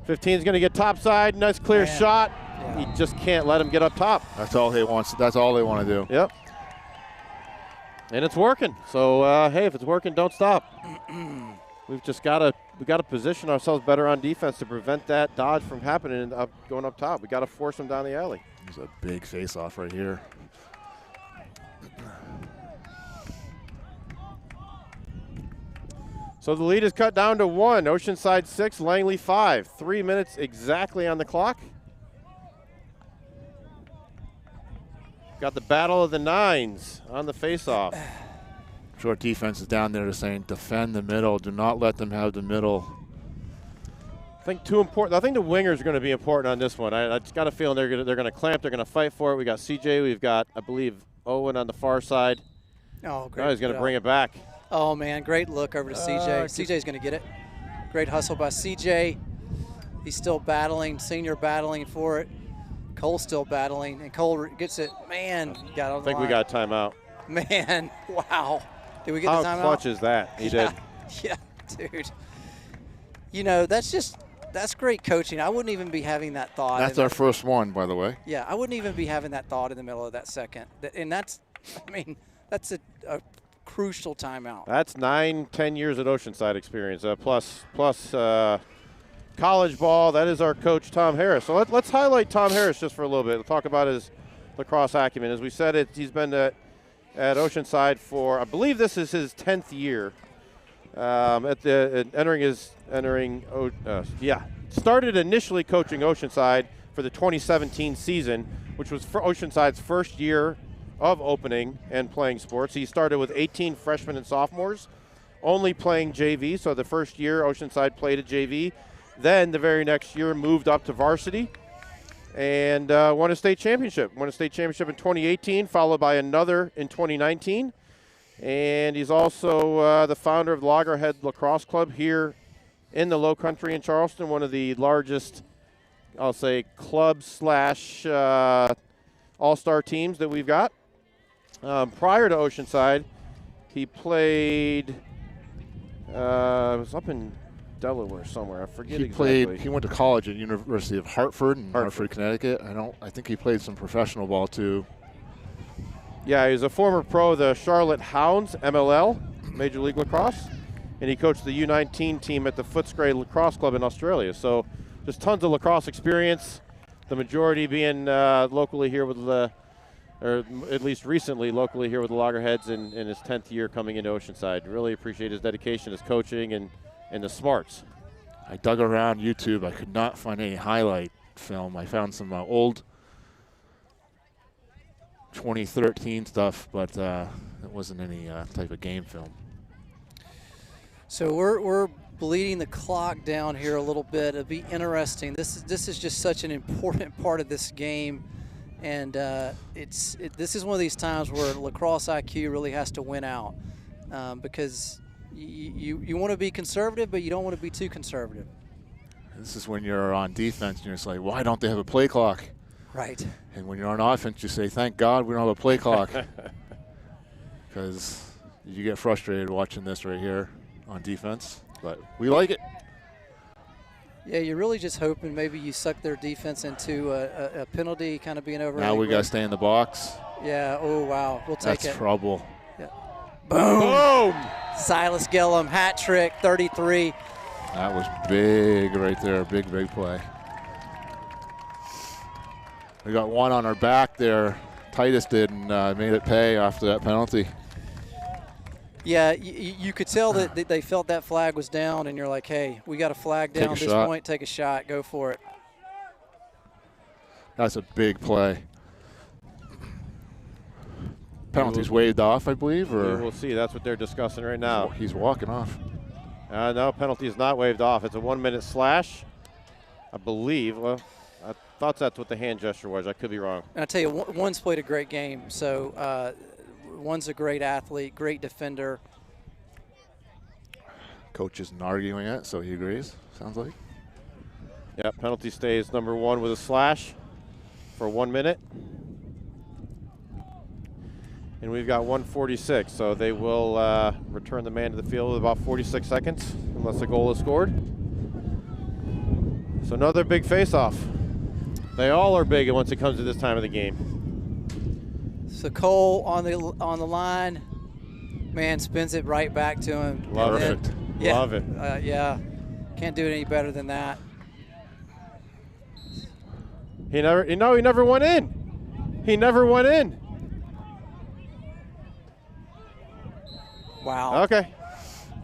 15 is going to get topside. Nice clear shot. Yeah. He just can't let him get up top. That's all he wants. That's all they want to do. Yep. And it's working. So hey, if it's working, don't stop. We've just got to position ourselves better on defense to prevent that dodge from happening and going up top. We got to force them down the alley. There's a big face-off right here. So the lead is cut down to 1. Oceanside 6, Langley 5. 3 minutes exactly on the clock. Got the battle of the 9s on the face-off. Short defense is down there just saying defend the middle. Do not let them have the middle. I think too important. I think the wingers are going to be important on this one. I just got a feeling they're going to clamp. They're going to fight for it. We got CJ. We've got, I believe, Owen on the far side. Oh, great. Now he's going to bring it back. Oh, man, great look over to CJ. CJ's going to get it. Great hustle by CJ. He's still battling, senior battling for it. Cole's still battling, and Cole gets it. Man, got on the I think we line. got timeout. Man, wow. Did we get How the timeout? clutch is that? He did. Yeah, dude. You know, that's great coaching. I wouldn't even be having that thought. That's our first one, by the way. Yeah, I wouldn't even be having that thought in the middle of that second. And that's a crucial timeout. That's 9-10 years at Oceanside experience, plus college ball. That is our coach, Tom Harris. So let's highlight Tom Harris just for a little bit. We'll talk about his lacrosse acumen. As we said, he's been at Oceanside for, I believe this is his 10th year. Started initially coaching Oceanside for the 2017 season, which was for Oceanside's first year of opening and playing sports. He started with 18 freshmen and sophomores, only playing JV. So the first year Oceanside played at JV. Then the very next year moved up to varsity and won a state championship. Won a state championship in 2018, followed by another in 2019. And he's also the founder of the Loggerhead Lacrosse Club here in the Low Country in Charleston, one of the largest, I'll say, club / all-star teams that we've got. Prior to Oceanside, he played, it was up in Delaware somewhere. I forget exactly. He went to college at University of Hartford in Hartford, Connecticut. I think he played some professional ball too. Yeah, he was a former pro of the Charlotte Hounds, MLL, Major League Lacrosse, and he coached the U19 team at the Footscray Lacrosse Club in Australia. So just tons of lacrosse experience, the majority being locally here with the, or at least recently locally here with the Loggerheads in his 10th year coming into Oceanside. Really appreciate his dedication, his coaching, and the smarts. I dug around YouTube. I could not find any highlight film. I found some old 2013 stuff, but it wasn't any type of game film. So we're bleeding the clock down here a little bit. It'll be interesting. This is just such an important part of this game, and this is one of these times where lacrosse IQ really has to win out, because you want to be conservative, but you don't want to be too conservative. This is when you're on defense and you're just like, why don't they have a play clock? Right. And when you're on offense, you say, thank God we don't have a play clock. Because you get frustrated watching this right here on defense. But we like it. Yeah, you're really just hoping maybe you suck their defense into a penalty kind of being over. Now we got to stay in the box. Yeah, oh, wow. We'll take it. That's trouble. Yeah. Boom. Boom. Silas Gillum, hat trick, 33. That was big right there, big play. We got one on our back there. Titus did, and made it pay after that penalty. Yeah, you could tell that they felt that flag was down, and you're like, hey, we got a flag down at this point. Take a shot. Go for it. That's a big play. Penalty's waved off, I believe, or we'll see. That's what they're discussing right now. He's walking off. No, penalty is not waved off. It's a 1-minute slash, I believe. Well, I thought that's what the hand gesture was. I could be wrong. And I tell you, one's played a great game. So one's a great athlete, great defender. Coach isn't arguing it, so he agrees, sounds like. Yeah, penalty stays number 1 with a slash for 1 minute. And we've got 1:46, so they will return the man to the field with about 46 seconds, unless a goal is scored. So another big face-off. They all are big once it comes to this time of the game. So Cole on the line, man, spins it right back to him. Love it. Yeah, love it. Yeah, can't do it any better than that. He never went in. He never went in. Wow. Okay.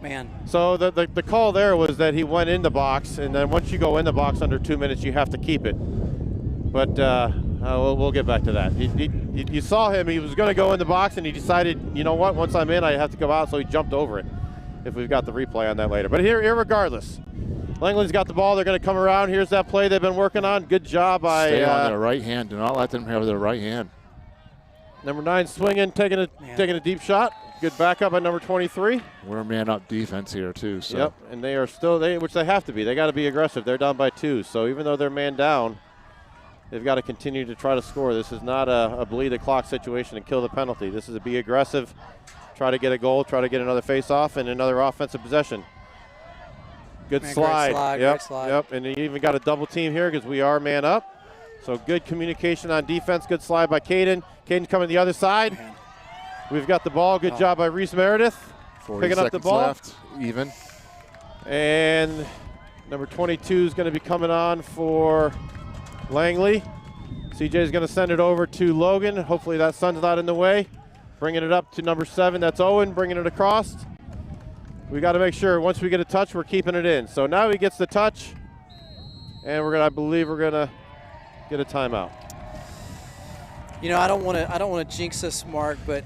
Man. So the call there was that he went in the box, and then once you go in the box under 2 minutes, you have to keep it. But we'll get back to that. You saw him. He was going to go in the box, and he decided, you know what, once I'm in, I have to go out, so he jumped over it, if we've got the replay on that later. But here regardless, Langley's got the ball. They're going to come around. Here's that play they've been working on. Good job by Stay on their right hand. Do not let them have their right hand. Number 9 swinging, taking a deep shot. Good backup by number 23. We're a man-up defense here, too. So. Yep, and they are still, which they have to be. They got to be aggressive. They're down by 2. So even though they're man down, they've got to continue to try to score. This is not a bleed the clock situation and kill the penalty. This is a be aggressive, try to get a goal, try to get another face-off, and another offensive possession. Good slide. Great slide. Yep, and you even got a double team here because we are man up. So good communication on defense. Good slide by Caden. Caden coming the other side. Man. We've got the ball. Good job by Reese Meredith. 40 picking up the ball. Left, even. And number 22 is going to be coming on for Langley. CJ is going to send it over to Logan. Hopefully that sun's not in the way. Bringing it up to number 7. That's Owen. Bringing it across. We got to make sure once we get a touch, we're keeping it in. So now he gets the touch, and I believe we're going to get a timeout. You know, I don't want to jinx us, Mark, but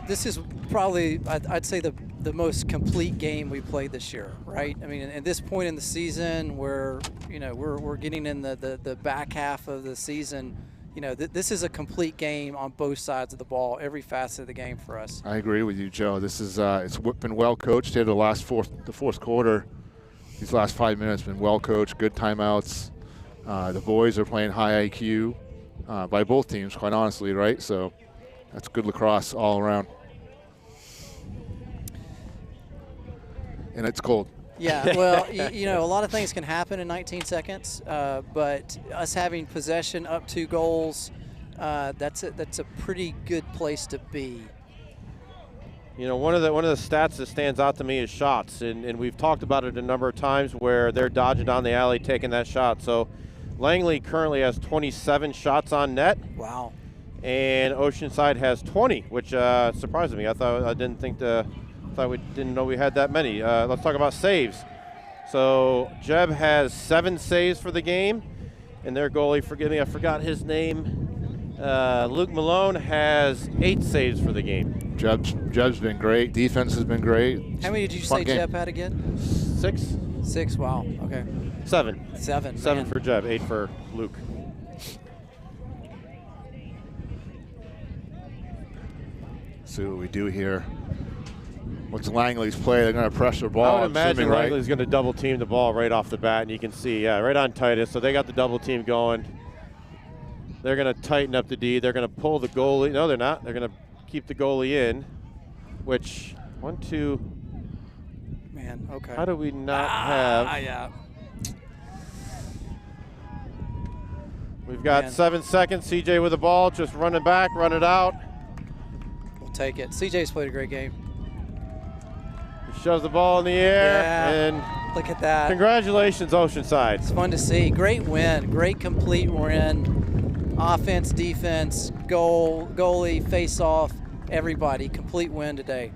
this is probably, I'd say, the most complete game we played this year, right? I mean, at this point in the season, we're getting in the back half of the season. You know, this is a complete game on both sides of the ball, every facet of the game for us. I agree with you, Joe. This is it's been well coached here. The fourth quarter, these last 5 minutes been well coached. Good timeouts. The boys are playing high IQ. By both teams, quite honestly, right? So that's good lacrosse all around. And it's cold. Yeah, well, you know, a lot of things can happen in 19 seconds, but us having possession up 2 goals, that's a pretty good place to be. You know, one of the stats that stands out to me is shots, and we've talked about it a number of times where they're dodging down the alley, taking that shot. So Langley currently has 27 shots on net. Wow. And Oceanside has 20, which surprised me. I didn't know we had that many. Let's talk about saves. So Jeb has 7 saves for the game, and their goalie, forgive me, I forgot his name. Luke Malone has 8 saves for the game. Jeb's been great. Defense has been great. How many did you say Jeb had again? 6. 6. Wow. Okay. 7. 7. 7 for Jeb, 8 for Luke. See what we do here. What's Langley's play? They're going to pressure ball. I would imagine right? Langley's going to double team the ball right off the bat, and you can see, right on Titus. So they got the double team going. They're going to tighten up the D. They're going to pull the goalie. No, they're not. They're going to keep the goalie in, which 1, 2. Man, okay. How do we not have? Yeah. We've got 7 seconds. CJ with the ball, just running back, run it out. We'll take it. CJ's played a great game. He shoves the ball in the air, and look at that. Congratulations, Oceanside. It's fun to see. Great win. Great complete win. Offense, defense, goalie, face-off, everybody. Complete win today.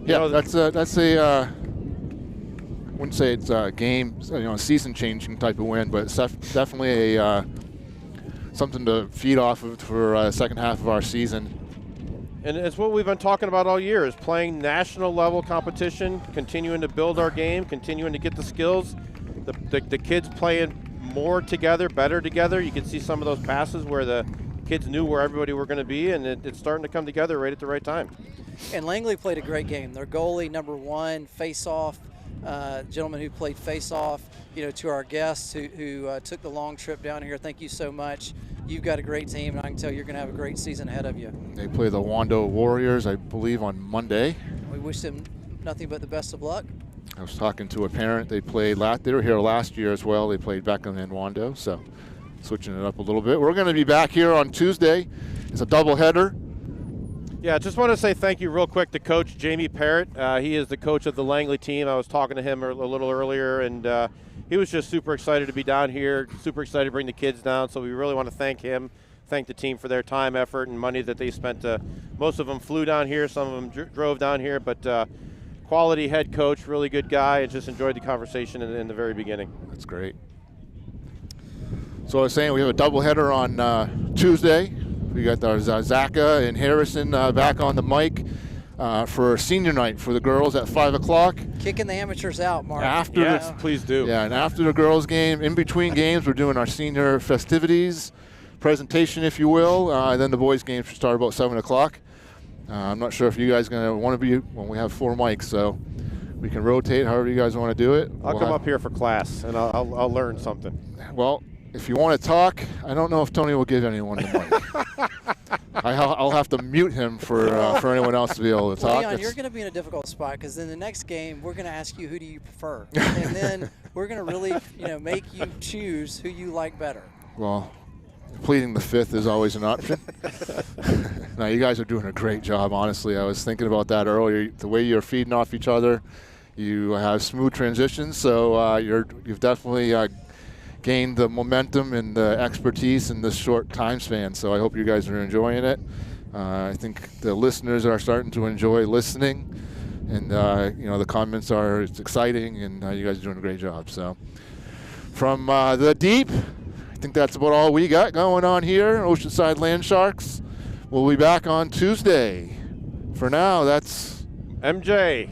Yeah, that's a wouldn't say it's a game, season-changing type of win, but it's definitely a something to feed off of for the second half of our season. And it's what we've been talking about all year, is playing national level competition, continuing to build our game, continuing to get the skills. The kids playing more together, better together. You can see some of those passes where the kids knew where everybody were going to be, and it's starting to come together right at the right time. And Langley played a great game. Their goalie, number 1, face-off, gentleman who played face-off, to our guests who took the long trip down here. Thank you so much. You've got a great team, and I can tell you're going to have a great season ahead of you. They play the Wando Warriors, I believe, on Monday. We wish them nothing but the best of luck. I was talking to a parent. They were here last year as well. They played Beckham and Wando, so switching it up a little bit. We're going to be back here on Tuesday. It's a doubleheader. Yeah, just want to say thank you real quick to Coach Jamie Parrott. He is the coach of the Langley team. I was talking to him a little earlier, and he was just super excited to be down here, super excited to bring the kids down. So we really want to thank him, thank the team for their time, effort, and money that they spent. Most of them flew down here, some of them drove down here, but quality head coach, really good guy, and just enjoyed the conversation in the very beginning. That's great. So I was saying we have a doubleheader on Tuesday. We got our Zaka and Harrison back on the mic for senior night for the girls at 5 o'clock. Kicking the amateurs out, Mark. Yes, please do. Yeah, and after the girls' game, in between games, we're doing our senior festivities, presentation, if you will. Then the boys' game should start about 7 o'clock. I'm not sure if you guys are going to want to be when we have 4 mics, so we can rotate however you guys want to do it. I'll come up here for class, and I'll learn something. Well, if you want to talk, I don't know if Tony will give anyone the mic. I'll have to mute him for anyone else to be able to talk. Leon, you're going to be in a difficult spot because in the next game we're going to ask you who do you prefer, and then we're going to really make you choose who you like better. Well, pleading the fifth is always an option. Now, you guys are doing a great job, honestly. I was thinking about that earlier. The way you're feeding off each other, you have smooth transitions, so you've definitely gained the momentum and the expertise in this short time span. So I hope you guys are enjoying it. I think the listeners are starting to enjoy listening, and the comments are it's exciting, and you guys are doing a great job. So from the deep, I think that's about all we got going on here, Oceanside Land Sharks. We'll be back on Tuesday. For now, that's MJ.